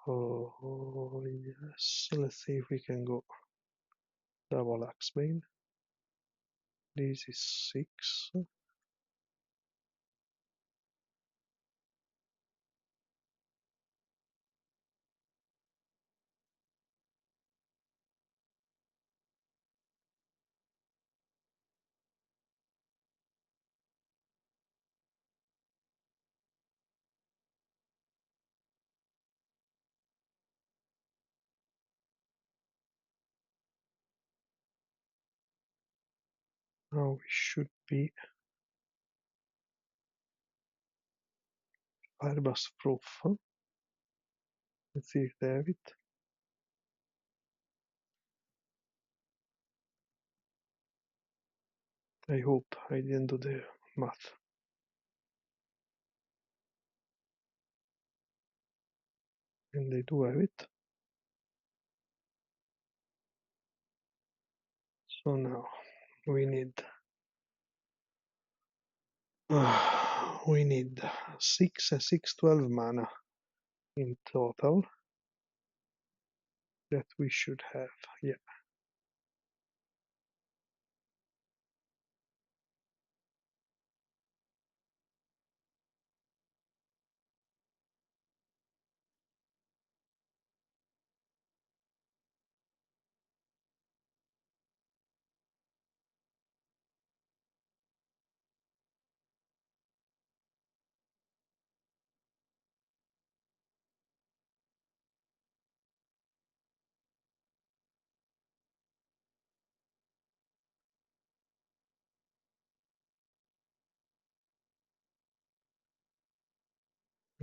Oh yes. Let's see if we can go double Axebane. This is 6. Now we should be Fire Blast proof. Let's see if they have it. I hope I didn't do the math. And they do have it. So now we need 6 mana in total that we should have. Yeah.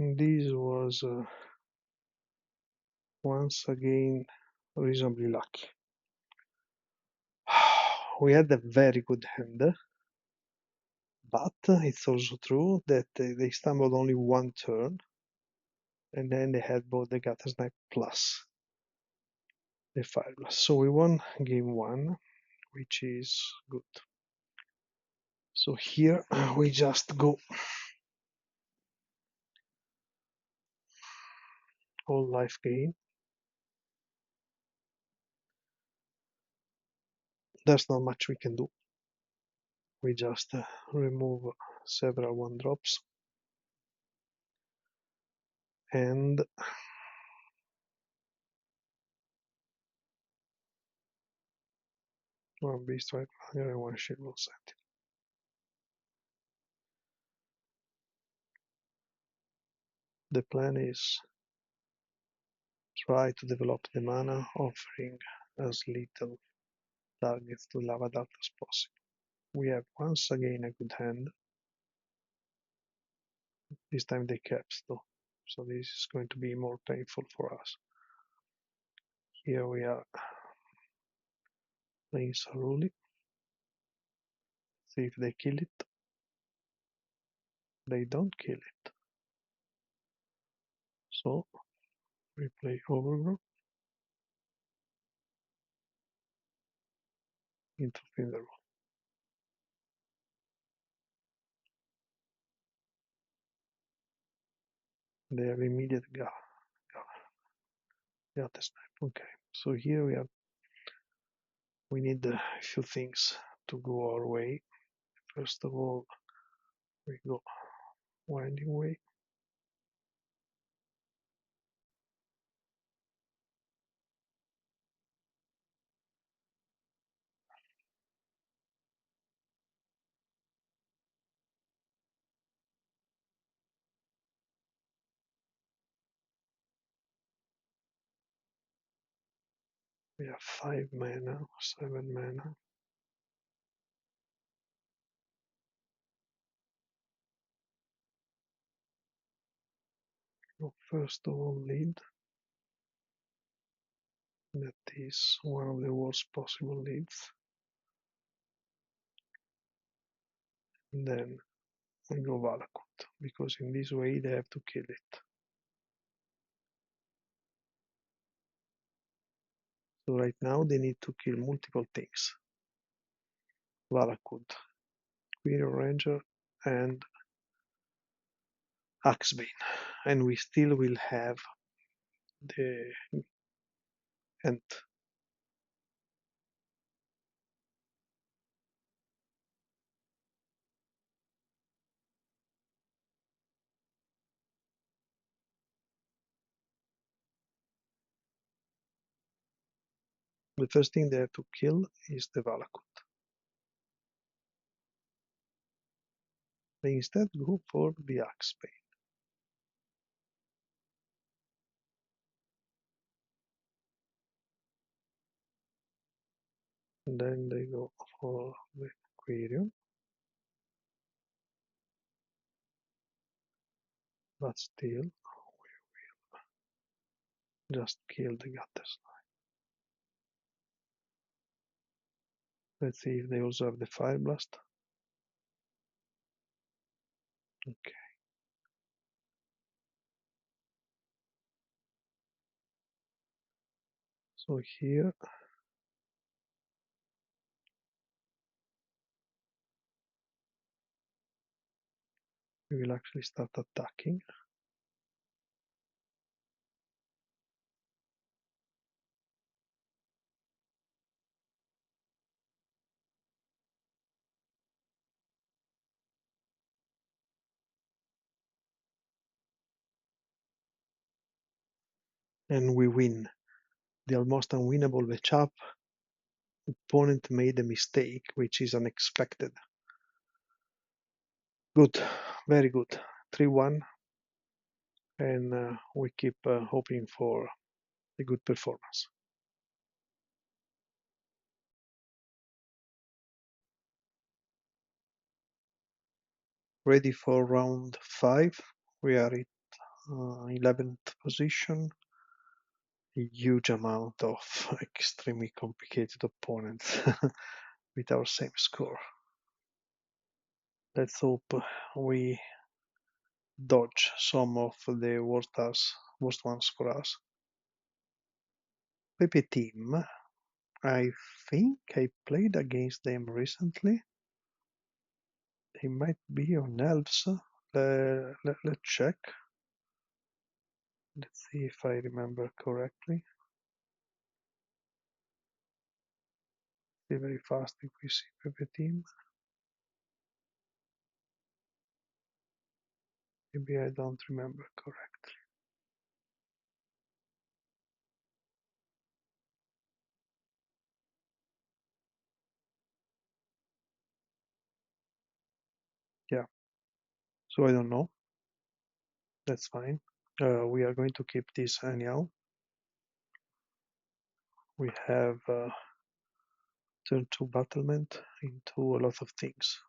And this was once again reasonably lucky. We had a very good hand, but it's also true that they stumbled only one turn, and then they had both the Guttersnipe plus the Fire Blast. So we won game 1, which is good. So here we just go all life gain. There's not much we can do. We just remove several 1-drops. and one Beastrider and one Shield Sentinel. The plan is try to develop the mana, offering as little targets to Lava Dart as possible. We have once again a good hand. This time they kept though, so this is going to be more painful for us. Here we are playing Saruli. See if they kill it. They don't kill it. So we play Overgrowth into Finderwall. They have immediate Guttersnipe. Okay, so here we need a few things to go our way. First of all, we go Winding Way. We have 5 mana, 7 mana. So first of all, lead. That is one of the worst possible leads. And then we go Valakut, because in this way they have to kill it. So right now they need to kill multiple things. Valakut, Queen Ranger, and Axebane. And we still will have the Ent. The first thing they have to kill is the Valakut. They instead go for the Axebane. And then they go for the Quirion. But still, we will just kill the Guttersnipe. Let's see if they also have the Fire Blast. Okay. So here we will actually start attacking. And we win. The almost unwinnable matchup. Opponent made a mistake, which is unexpected. Good, very good. 3-1, and we keep hoping for a good performance. Ready for round 5. We are at 11th position. A huge amount of extremely complicated opponents with our same score. Let's hope we dodge some of the worst ones for us. PP team, I think I played against them recently. They might be on elves. Let's check. Let's see if I remember correctly. See very fast if we see PP team. Maybe I don't remember correctly. So I don't know. That's fine. We are going to keep this anyhow. We have turn 2 battlement into a lot of things.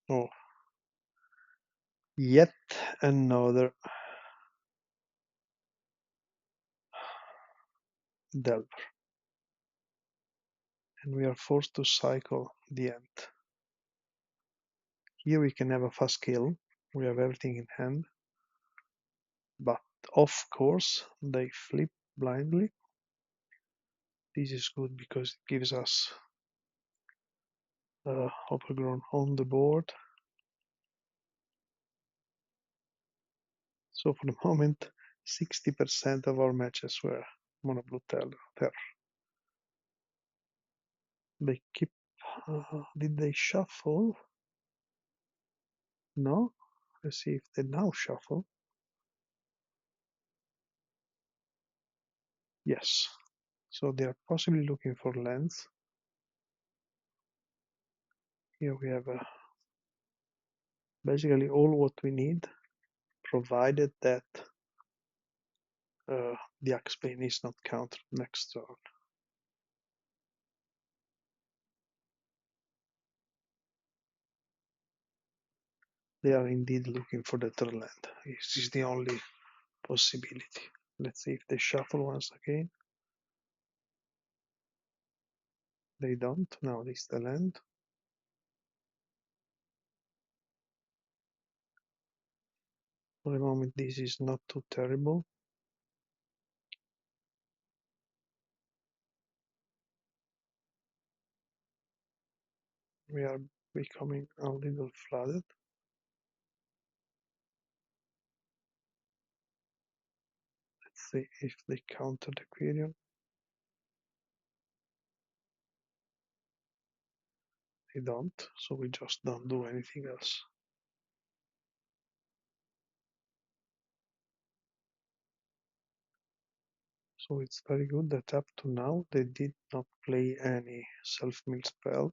Oh, yet another delver. And we are forced to cycle the end. Here we can have a fast kill. We have everything in hand. But of course they flip blindly. This is good because it gives us overgrown on the board. So for the moment, 60% of our matches were mono blue terror. They keep. Did they shuffle? No. Let's see if they now shuffle. Yes. So they are possibly looking for lands. Here we have basically all what we need, provided that the Axebane is not countered next turn. They are indeed looking for the third land. This is the only possibility. Let's see if they shuffle once again. They don't. Now this is the land. For the moment, this is not too terrible. We are becoming a little flooded. Let's see if they counter the Quirion. They don't, so we just don't do anything else. So it's very good that up to now they did not play any self-mill spell.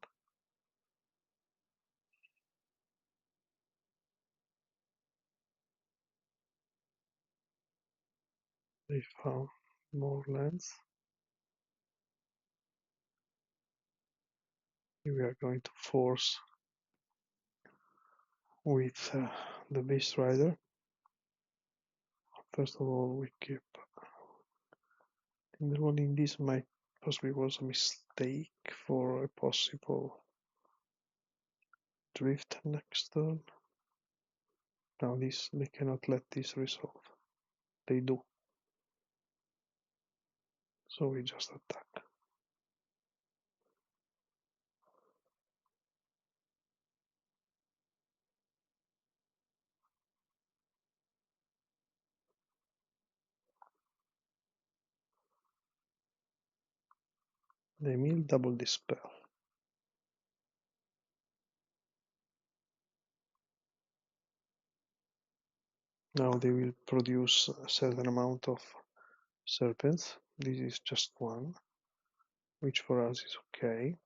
They found more lands. We are going to force with the Beastrider. First of all, we keep. Enrolling this might possibly was a mistake for a possible drift next turn. Now this they cannot let this resolve. They do. So we just attack. They mill double dispel. Now they will produce a certain amount of serpents. This is just one, which for us is okay.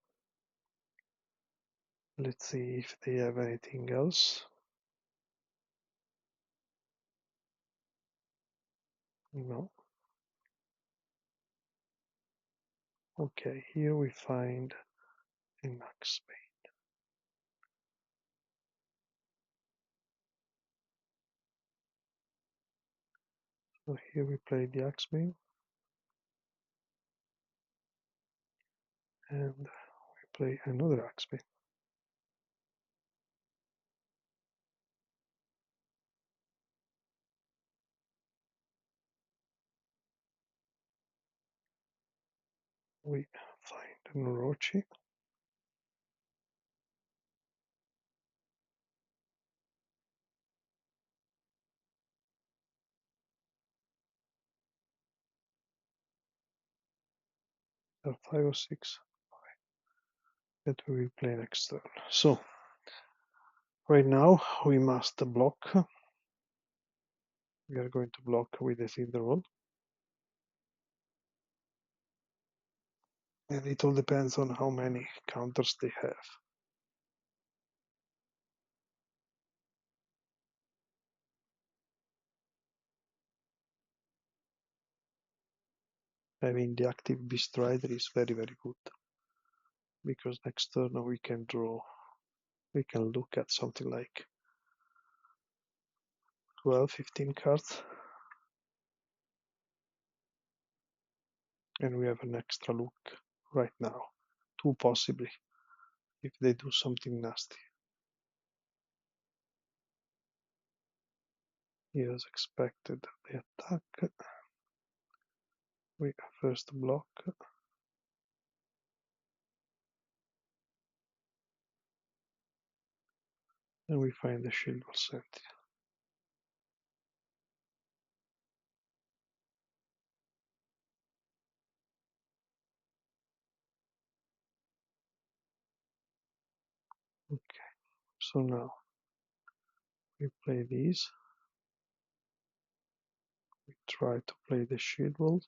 Let's see if they have anything else. No. Okay, here we find an Axebane. So here we play the Axebane. And we play another Axebane. We find an Orochi. There are 5 or 6 that we will play next turn. So right now we must block. We are going to block with the Cinder Wall. And it all depends on how many counters they have. Having the active Beastrider is very, very good, because next turn we can look at something like 12, 15 cards, and we have an extra look right now, two possibly, if they do something nasty. He has expected the attack. We first block. And we find the shield was empty. Okay, so now we play these. We try to play the shield wall.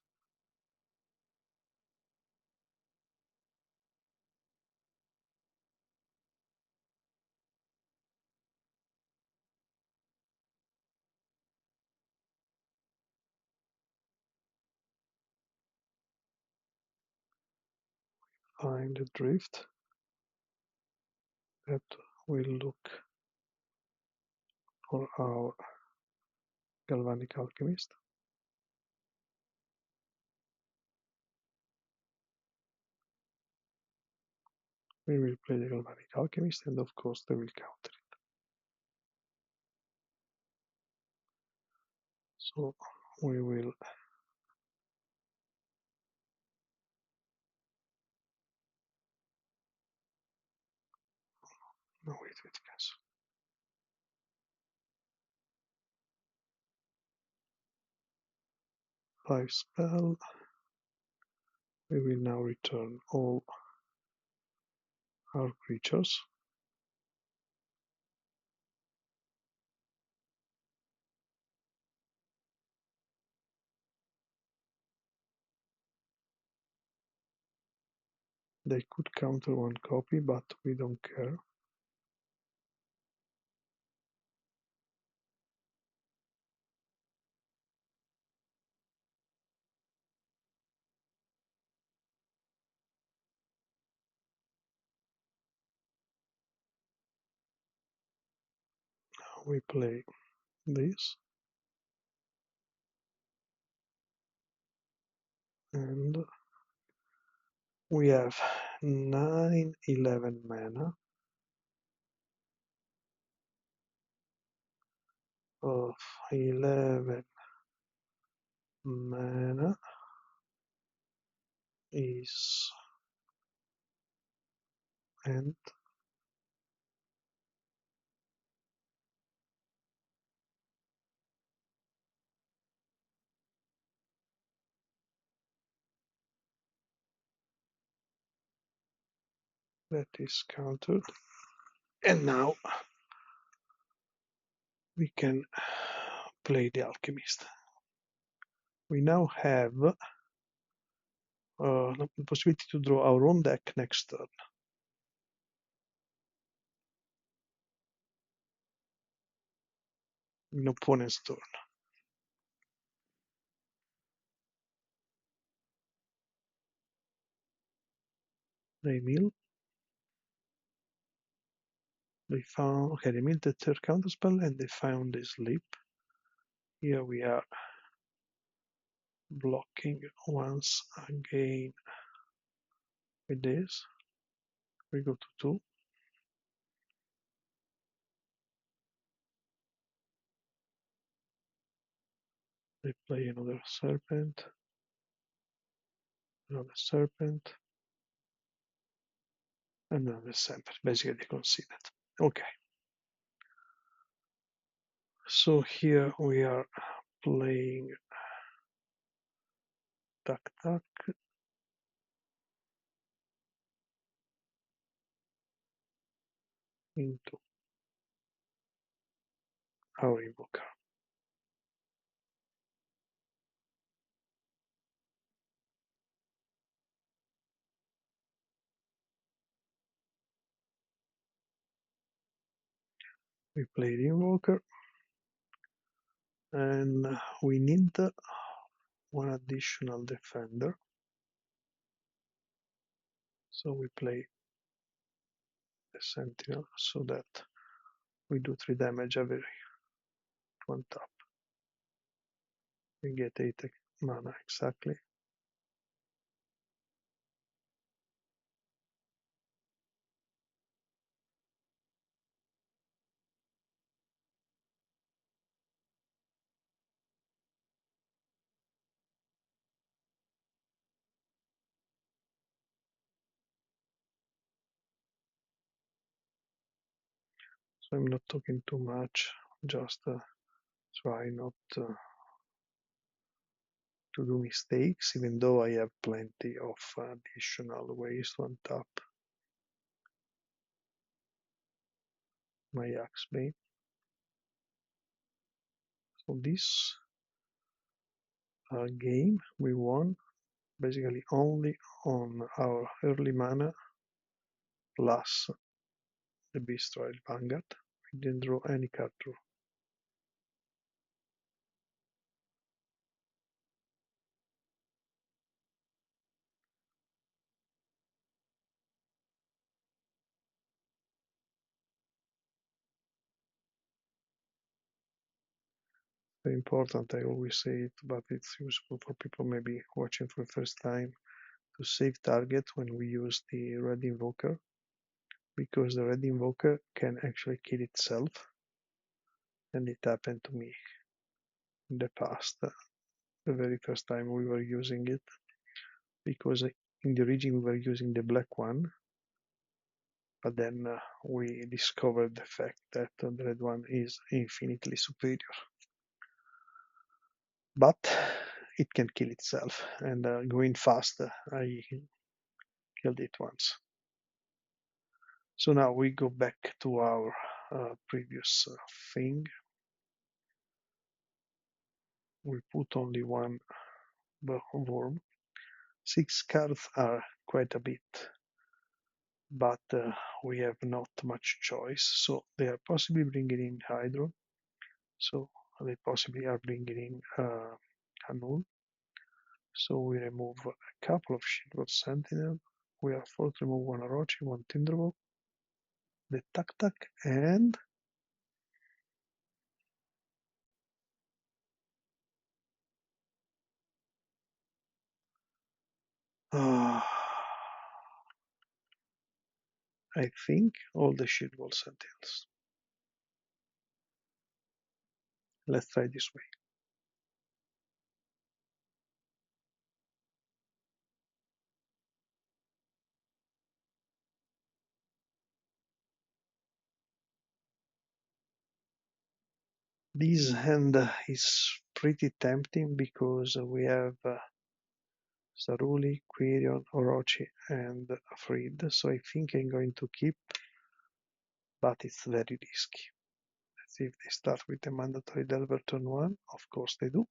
Find the drift. That will look for our galvanic alchemist. We will play the galvanic alchemist, and of course they will counter it. So we will no wait, cancel. 5 spell. We will now return all our creatures. They could counter one copy, but we don't care. Now we play this, and we have 9, 11 mana of 11 mana is, and that is countered. And now we can play the alchemist. We now have the possibility to draw our own deck next turn. In opponent's turn. They mill. They found, okay, they milled the third counterspell and they found this leap. Here we are blocking once again with this. We go to 2. They play another serpent, and another center. Basically, they conceded. Okay. So here we are playing DeckTech into our invoker. We play the Invoker, and we need one additional defender. So we play the Sentinel so that we do 3 damage every one tap. We get 8 mana exactly. So I'm not talking too much, just try not to do mistakes, even though I have plenty of additional ways to untap my Axebane. So this game we won basically only on our early mana plus the Beastrider Vanguard. We didn't draw any card draw. Very important, I always say it, but it's useful for people maybe watching for the first time to save target when we use the Red Invoker, because the Red Invoker can actually kill itself, and it happened to me in the past, the very first time we were using it, because in the origin we were using the black one, but then we discovered the fact that the red one is infinitely superior. But it can kill itself, and going fast, I killed it once. So now we go back to our previous thing. We put only one worm. 6 cards are quite a bit, but we have not much choice. So they are possibly bringing in Hydro. So they possibly are bringing in Hanul. So we remove a couple of Shieldwall Sentinel. We are forced to remove one Orochi, one Tinderbolt, the DeckTech, and I think all the Shieldwall Sentinels. Let's try this way. This hand is pretty tempting because we have Saruli, Quirion, Orochi, and Freed, so I think I'm going to keep, but it's very risky. Let's see if they start with a mandatory Delver turn 1. Of course they do.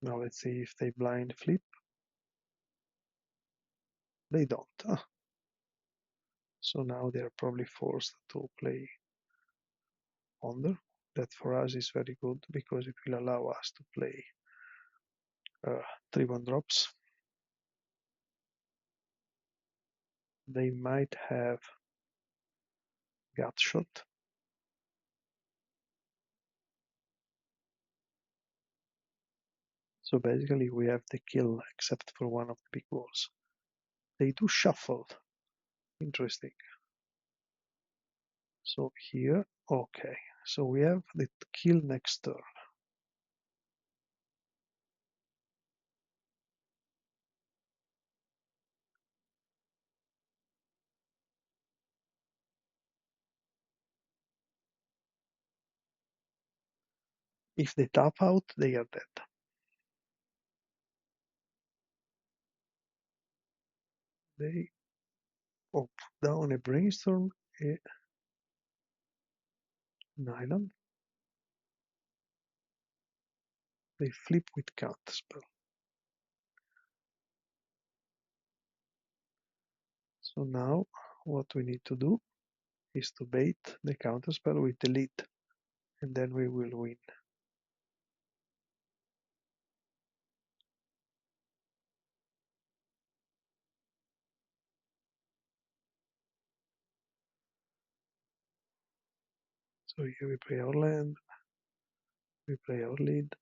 Now let's see if they blind flip. They don't. So now they're probably forced to play Ponder. That for us is very good because it will allow us to play 3 1-drops. They might have Gutshot. So basically we have the kill except for one of the big walls. They do shuffle. Interesting. So here, okay. So we have the kill next turn. If they tap out, they are dead. They put down a brainstorm, an island. They flip with counter spell. So now what we need to do is to bait the counterspell with the lead, and then we will win. So here we play our land, we play our lead.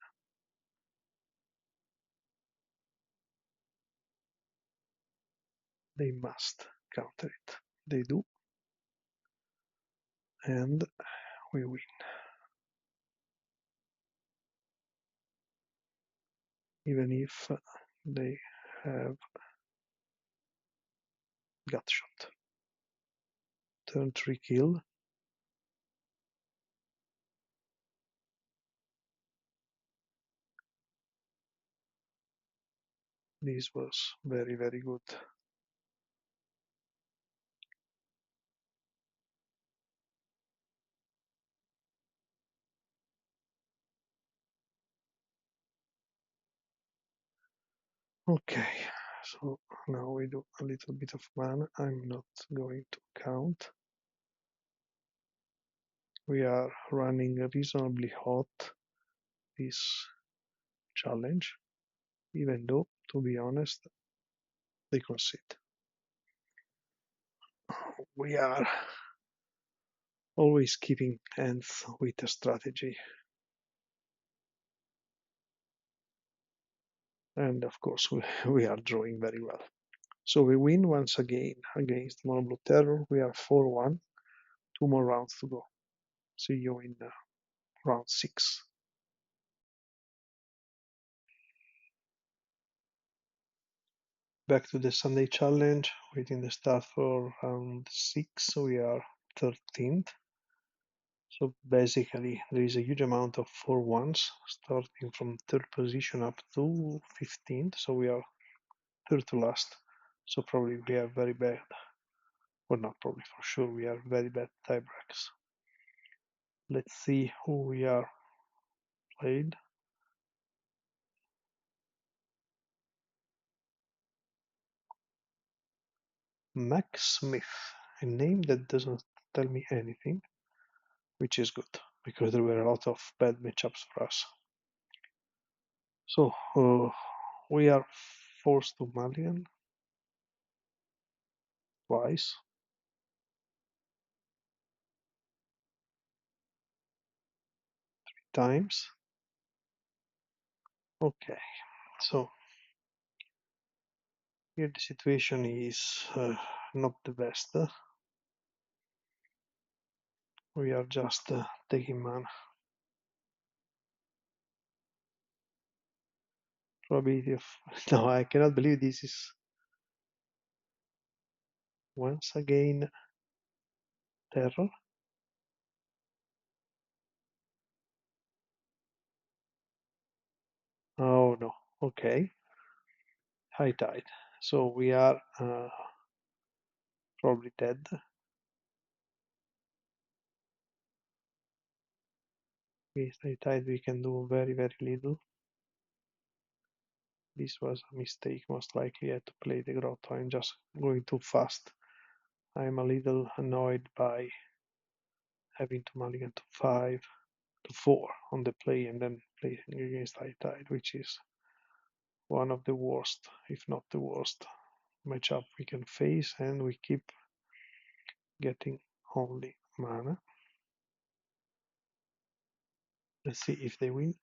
They must counter it. They do, and we win. Even if they have gut shot. Turn 3 kill. This was very, very good. Okay, so now we do a little bit of mana. I'm not going to count. We are running reasonably hot this challenge, even though, to be honest, they concede. We are always keeping hands with a strategy. And of course, we are drawing very well. So we win once again against MonoU Terror. We are 4-1. 2 more rounds to go. See you in round 6. Back to the Sunday challenge, waiting the start for round 6. We are 13th. So basically, there is a huge amount of 4-1s, starting from 3rd position up to 15th. So we are 3rd to last. So probably we are very bad, or not probably, for sure, we are very bad tiebreaks. Let's see who we are played. Max Smith, a name that doesn't tell me anything, which is good, because there were a lot of bad matchups for us. So, we are forced to mulligan twice. Times. Okay, so here the situation is not the best. We are just taking mana. Probability of no, I cannot believe this is once again terror. Oh no, okay. High tide. So we are probably dead. Against high tide we can do very, very little. This was a mistake, most likely. I had to play the grotto. I'm just going too fast. I'm a little annoyed by having to mulligan to 5 to 4 on the play and then play against high tide, which is one of the worst, if not the worst, matchup we can face, and we keep getting only mana. Let's see if they win.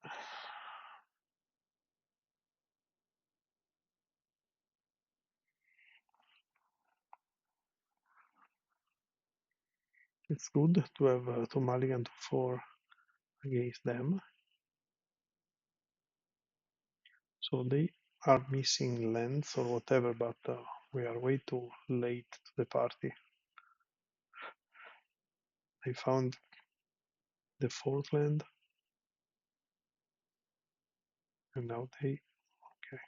It's good to have to mulligan to 4 against them. So they are missing lands or whatever, but we are way too late to the party. They found the 4th land, and now they. Okay.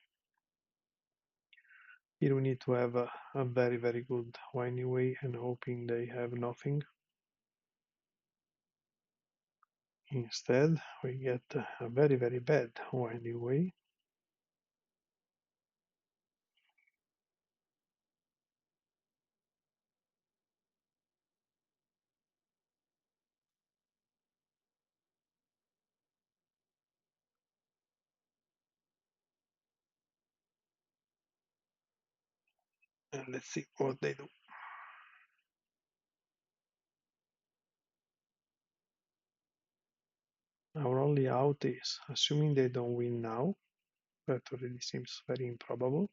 Here we need to have a very, very good whiny way and hoping they have nothing. Instead, we get a very, very bad whiny way. And let's see what they do. Our only out is, assuming they don't win now, that already seems very improbable.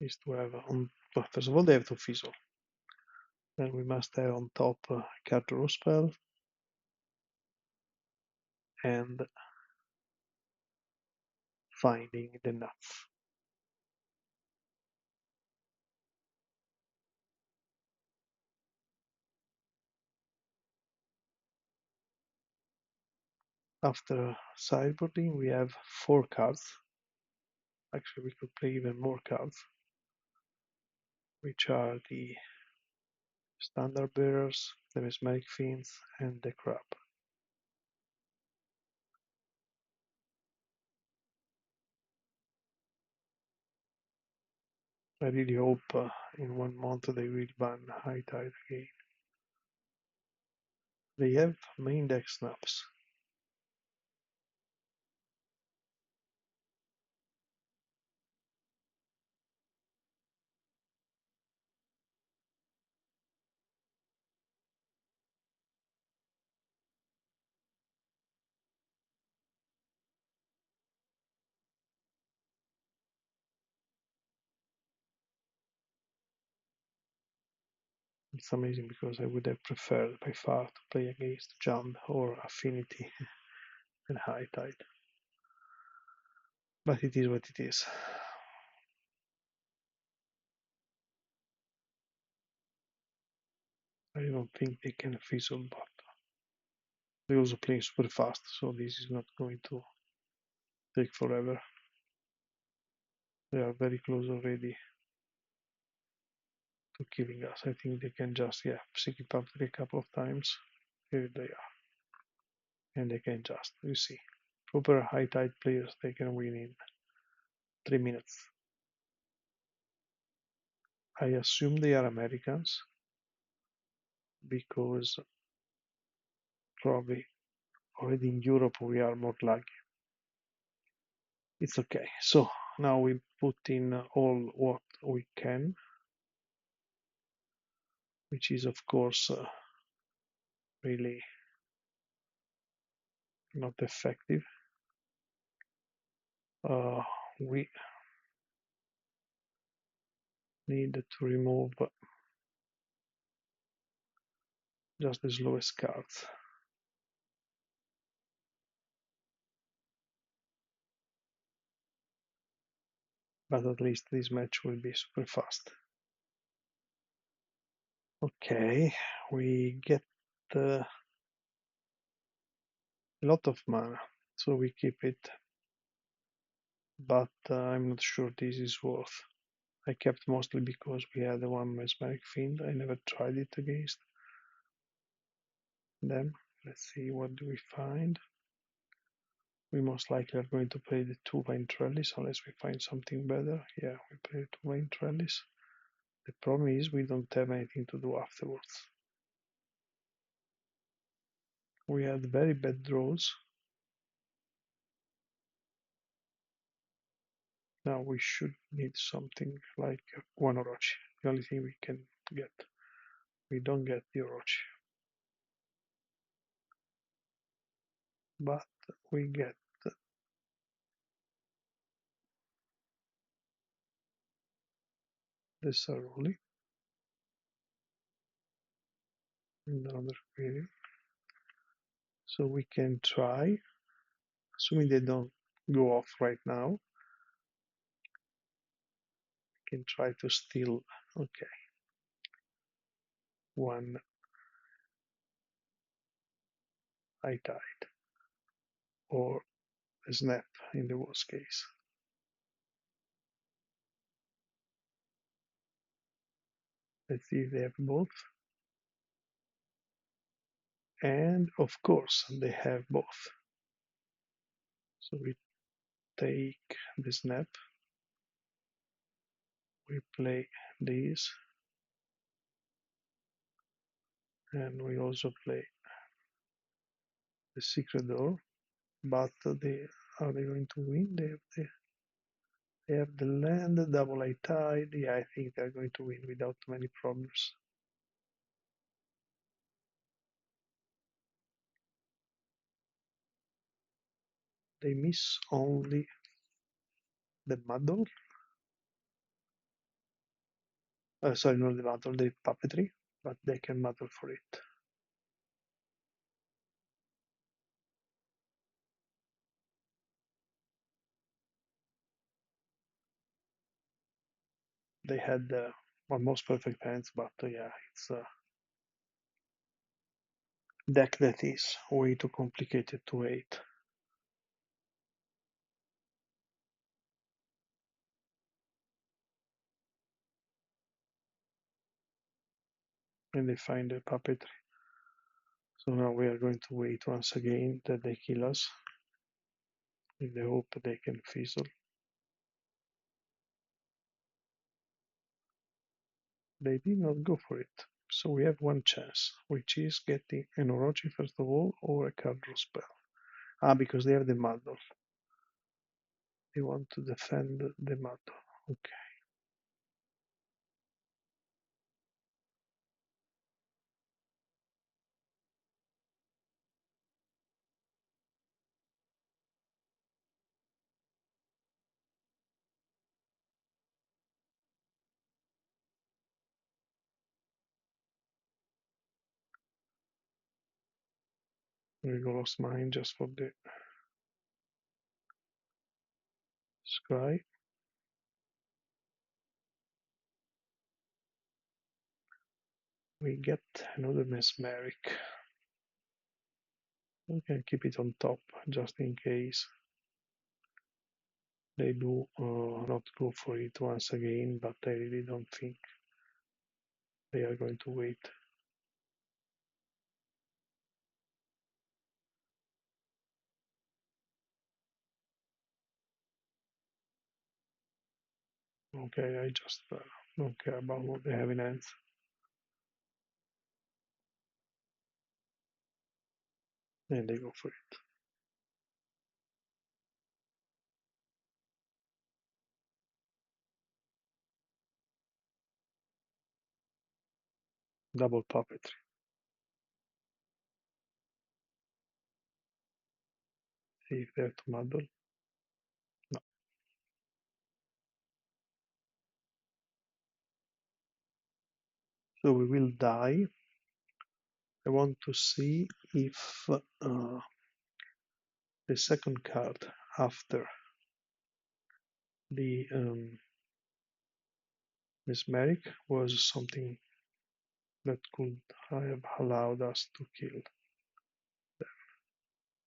Is to have well, first of all they have to fizzle. Then we must have on top card draw spell and finding the nuts. After sideboarding we have 4 cards. Actually we could play even more cards, which are the standard bearers, the Mesmeric Fiends, and the crab. I really hope in 1 month they will ban High Tide again. They have main deck snaps. It's amazing because I would have preferred by far to play against Jump or Affinity than High Tide. But it is what it is. I don't think they can fizzle, but they also play super fast, so this is not going to take forever. They are very close already to killing us. I think they can just, skip up a couple of times. Here they are. And they can just, you see. Proper high tide players, they can win in 3 minutes. I assume they are Americans because probably already in Europe we are more lucky. It's okay. So now we put in all what we can, which is of course really not effective. We need to remove just the slowest cards. But at least this match will be super fast. Okay, we get a lot of mana, so we keep it. But I'm not sure this is worth. I kept mostly because we had the one Mesmeric Fiend. I never tried it against them. Let's see, what do we find? We most likely are going to play the 2 Vine Trellis unless we find something better. Yeah, we play the 2 Vine Trellis. The problem is we don't have anything to do afterwards. We had very bad draws. Now we should need something like one Orochi. The only thing we can get. We don't get the Orochi. But we get the Saruli in another query. So we can try, assuming they don't go off right now, we can try to steal, okay, one High Tide or a Snap in the worst case. Let's see if they have both. And of course they have both. So we take the Snap, we play these, And we also play the secret door, but are they going to win? They have the land, double eye tide. Yeah, I think they're going to win without many problems. They miss only the muddle. Sorry, not the muddle, the puppetry, but they can muddle for it. They had almost perfect hands, but yeah, it's a deck that is way too complicated to hate. And they find the puppetry. So now we are going to wait once again that they kill us, in the hope they can fizzle. They did not go for it. So we have one chance, which is getting an Orochi first of all, or a card draw spell. Ah, because they have the muddle. They want to defend the muddle. Okay. We go lost mine just for the scry. We get another Mesmeric. We can keep it on top just in case they do not go for it once again, but I really don't think they are going to wait. Okay, I just don't care about what they have in hands. And they go for it. Double puppetry. See if they have to muddle. No. So we will die. I want to see if the second card after the Mesmeric was something that could have allowed us to kill them.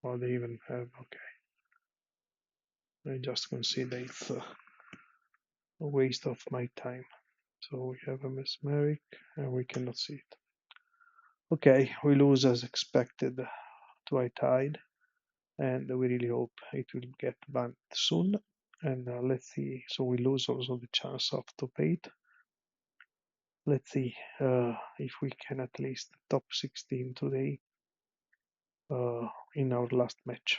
Or they even have, okay. I just consider it's a waste of my time. So we have a Mesmeric and we cannot see it. Okay, we lose as expected to a tide, and we really hope it will get banned soon. And let's see, so we lose also the chance of top 8. Let's see if we can at least top 16 today in our last match.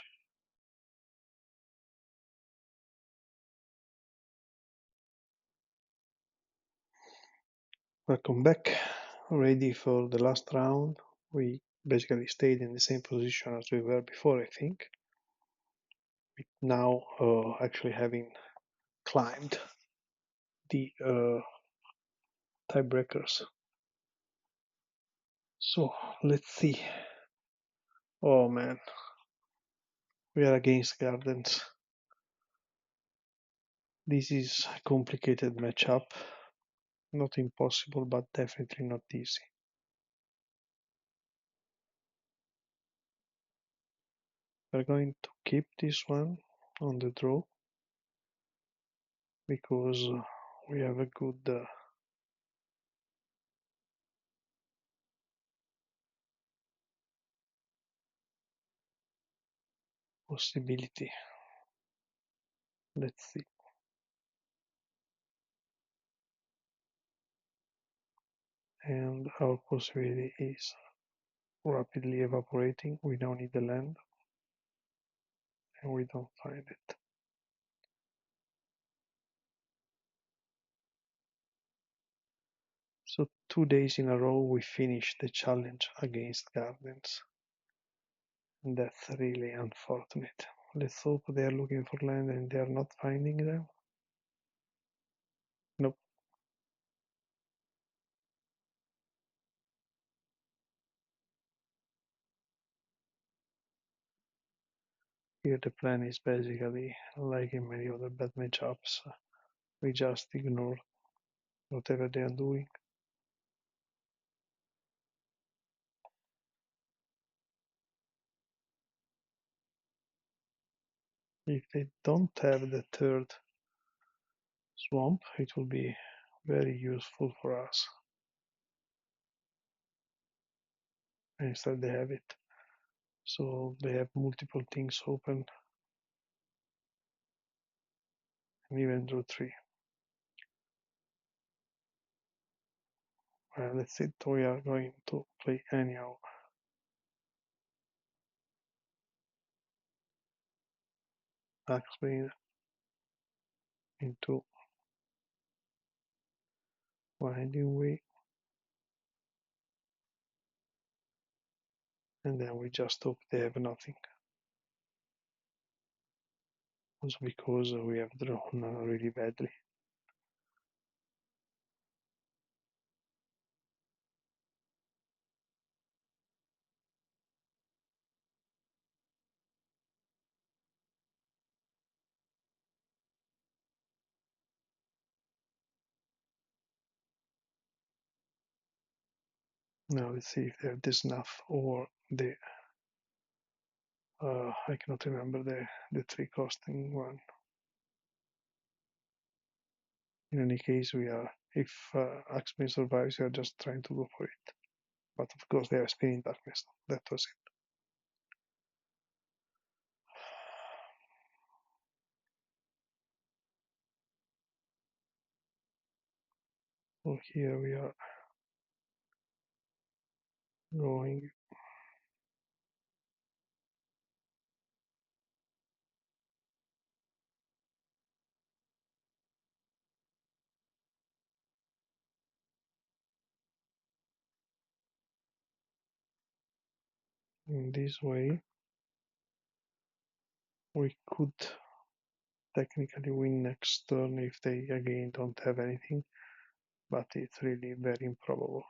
Welcome back, ready for the last round. We basically stayed in the same position as we were before, I think. Now actually having climbed the tiebreakers. So let's see. Oh man, we are against Gardens. This is a complicated matchup. Not impossible, but definitely not easy. We're going to keep this one on the draw because we have a good possibility. Let's see. And our possibility is rapidly evaporating. We don't need the land, and we don't find it. So 2 days in a row we finished the challenge against gardens. And that's really unfortunate. Let's hope they are looking for land and they are not finding them. Nope. Here the plan is basically like in many other bad matchups. We just ignore whatever they are doing. If they don't have the third swamp, it will be very useful for us. Instead they have it. So they have multiple things open and even draw 3. That's it, we are going to play anyhow. Axebane into winding way, and then we just hope they have nothing. Also because we have drawn really badly. Now let's see if they have the snuff or the I cannot remember the 3 costing one. In any case, we are, if Axebane survives, we are just trying to go for it. But of course they have Spinning Darkness. That was it. So here we are going. In this way, we could technically win next turn if they again don't have anything, but it's really very improbable.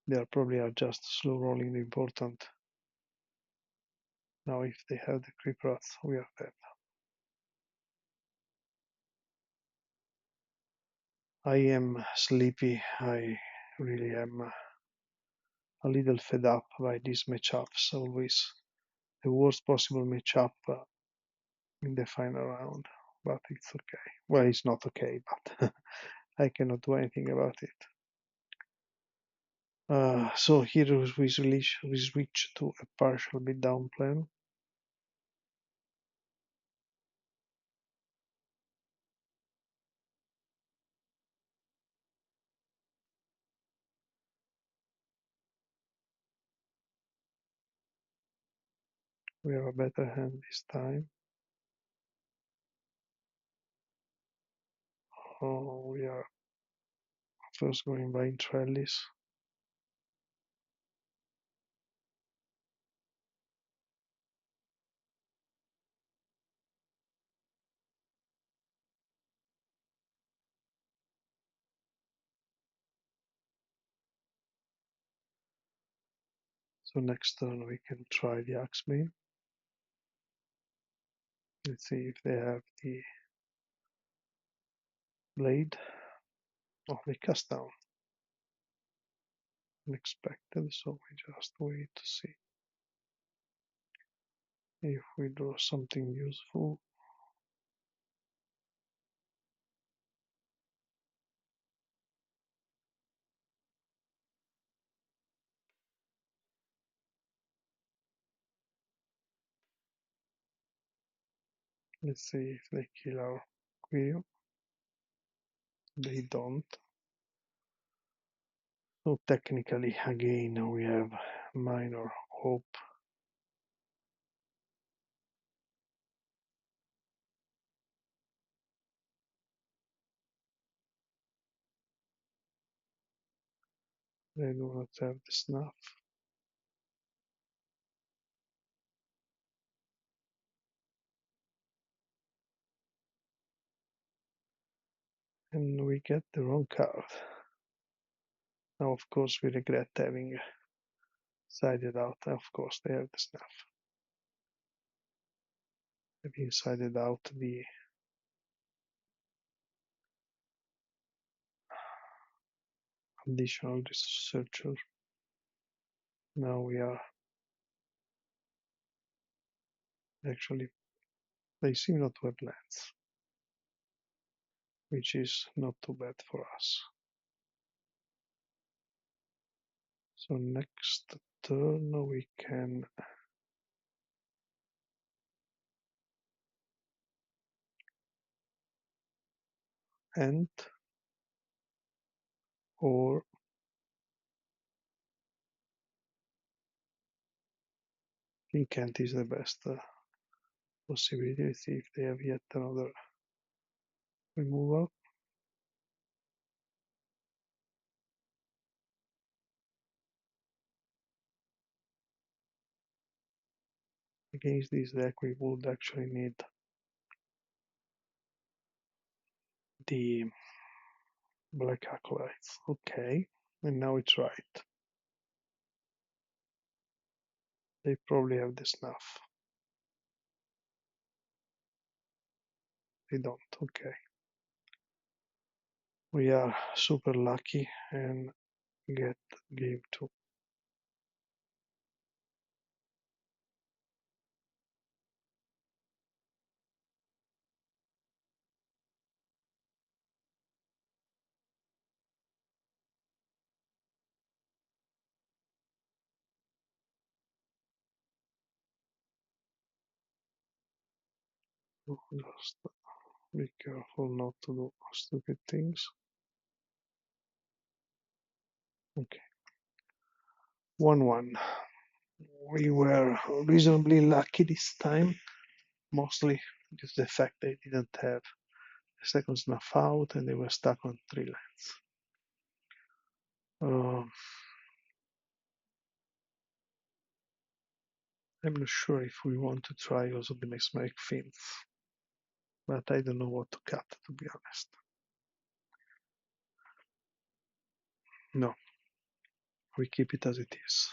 They are probably are just slow rolling the important. Now if they have the creep rats, we are dead. I am sleepy. I really am a little fed up by these matchups. Always the worst possible matchup in the final round, but it's okay. Well, it's not okay, but I cannot do anything about it. So here we switch to a partial beatdown plan. We have a better hand this time. Oh, we are first going by trellis. So next turn we can try the Axebane. Let's see if they have the blade. Oh, they cast down. Unexpected, so we just wait to see if we draw something useful. Let's see if they kill our Quirion. They don't. So technically, again, we have minor hope. They do not have the snuff. And we get the wrong card. Now, of course, we regret having sided out. Of course, they have the snuff. Having sided out the additional researcher. Now we are actually, they seem not to have lands, which is not too bad for us. So next turn we can end, or King Kent is the best possibility. Let's see if they have yet another removal. Against this deck we would actually need the Black Acolytes. Okay, and now it's right. They probably have the snuff. They don't. Okay. We are super lucky and get game 2. Just be careful not to do stupid things. Okay. 1-1. We were reasonably lucky this time, mostly due to the fact they didn't have the second snuff out and they were stuck on 3 lands. I'm not sure if we want to try also the Mesmeric Fiend, but I don't know what to cut, to be honest. No, we keep it as it is.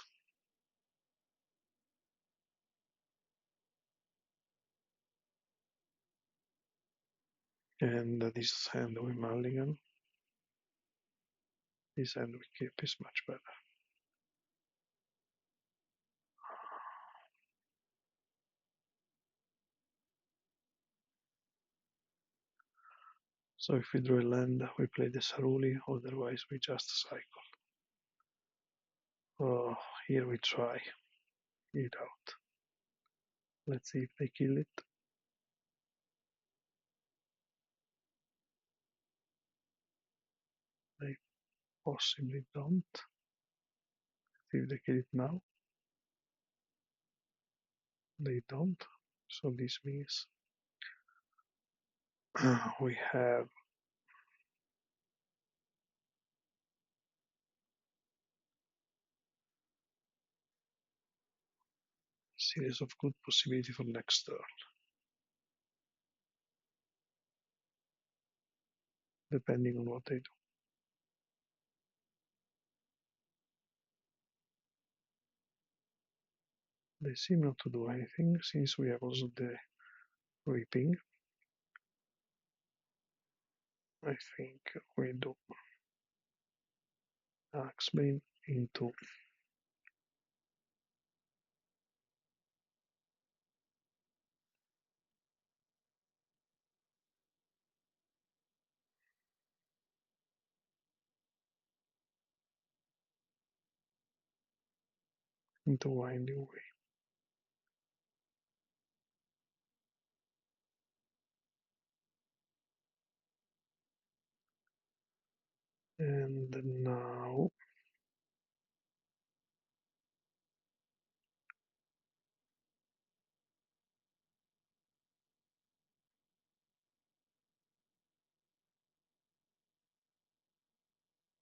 And this hand we mulligan. This hand we keep is much better. So if we draw a land, we play the Saruli, otherwise we just cycle. Oh, here we try it out. Let's see if they kill it. They possibly don't. See if they kill it now. They don't. So this means we have a series of good possibility for next turn, depending on what they do. They seem not to do anything, since we have also the reaping. I think we do Axebane into Winding Way. And now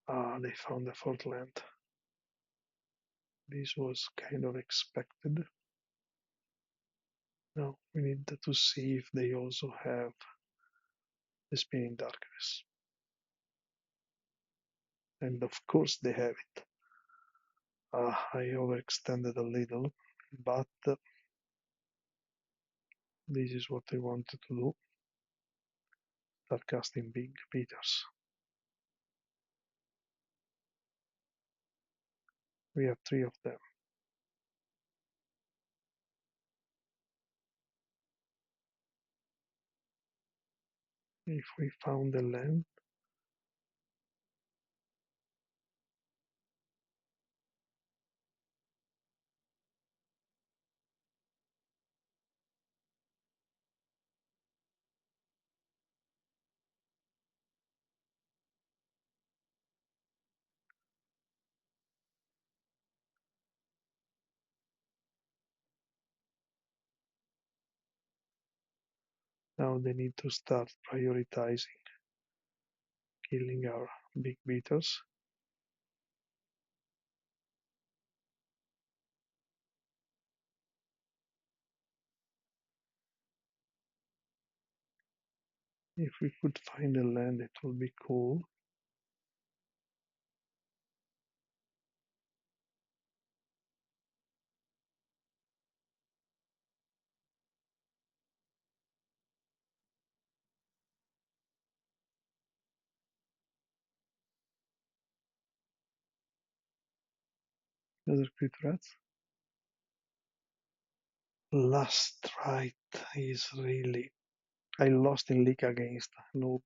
Ah, they found the fourth land. This was kind of expected. Now we need to see if they also have the Spinning Darkness. And of course they have it. I overextended a little, but this is what I wanted to do. Start casting big beaters. We have 3 of them. If we found a land, now they need to start prioritizing killing our big beaters. If we could find a land, it would be cool. Other crit rats. Last right is really. I lost in league against Noob.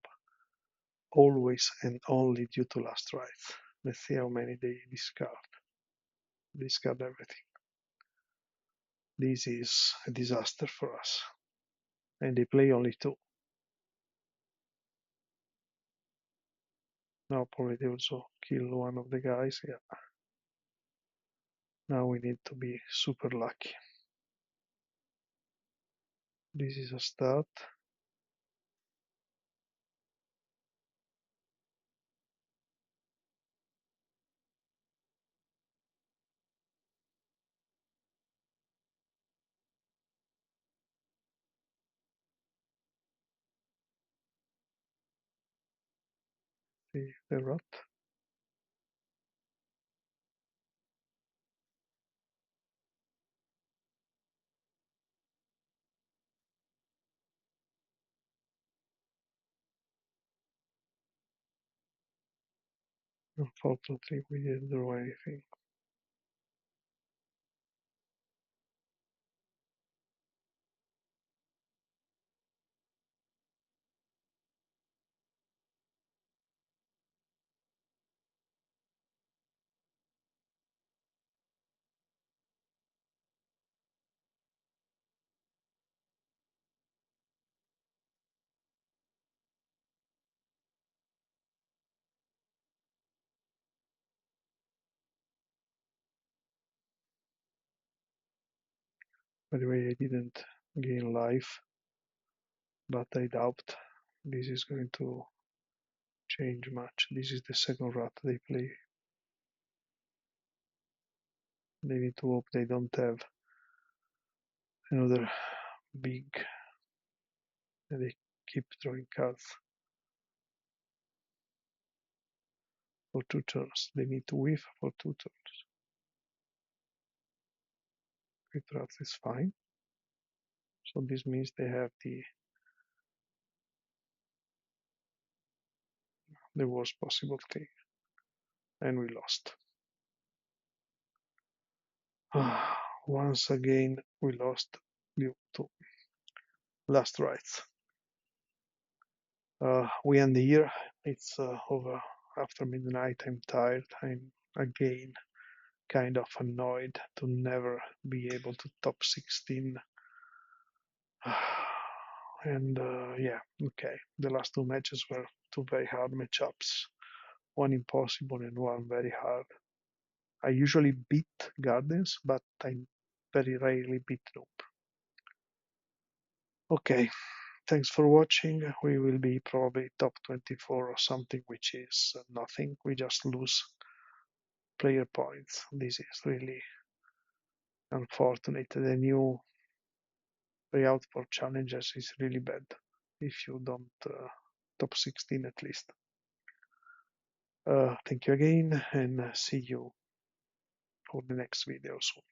Always and only due to last right. Let's see how many they discard. Discard everything. This is a disaster for us. And they play only 2. Now probably they also kill one of the guys. Yeah. Now we need to be super lucky. This is a start. See the rot. Unfortunately, we didn't do anything. By the way, I didn't gain life, but I doubt this is going to change much. This is the second rat they play. They need to hope they don't have another big, and they keep drawing cards. For 2 turns. They need to whiff for 2 turns. Crit rats is fine. So this means they have the worst possible thing. And we lost. Once again, we lost due to last rights. We end the year. It's over after midnight. I'm tired. I'm again kind of annoyed to never be able to top 16. And yeah, okay. The last 2 matches were 2 very hard matchups. One impossible and one very hard. I usually beat Gardens, but I very rarely beat Noob. Okay, Thanks for watching. We will be probably top 24 or something, which is nothing. We just lose player points. This is really unfortunate. The new layout for challenges is really bad if you don't top 16 at least. Thank you again, and see you for the next video soon.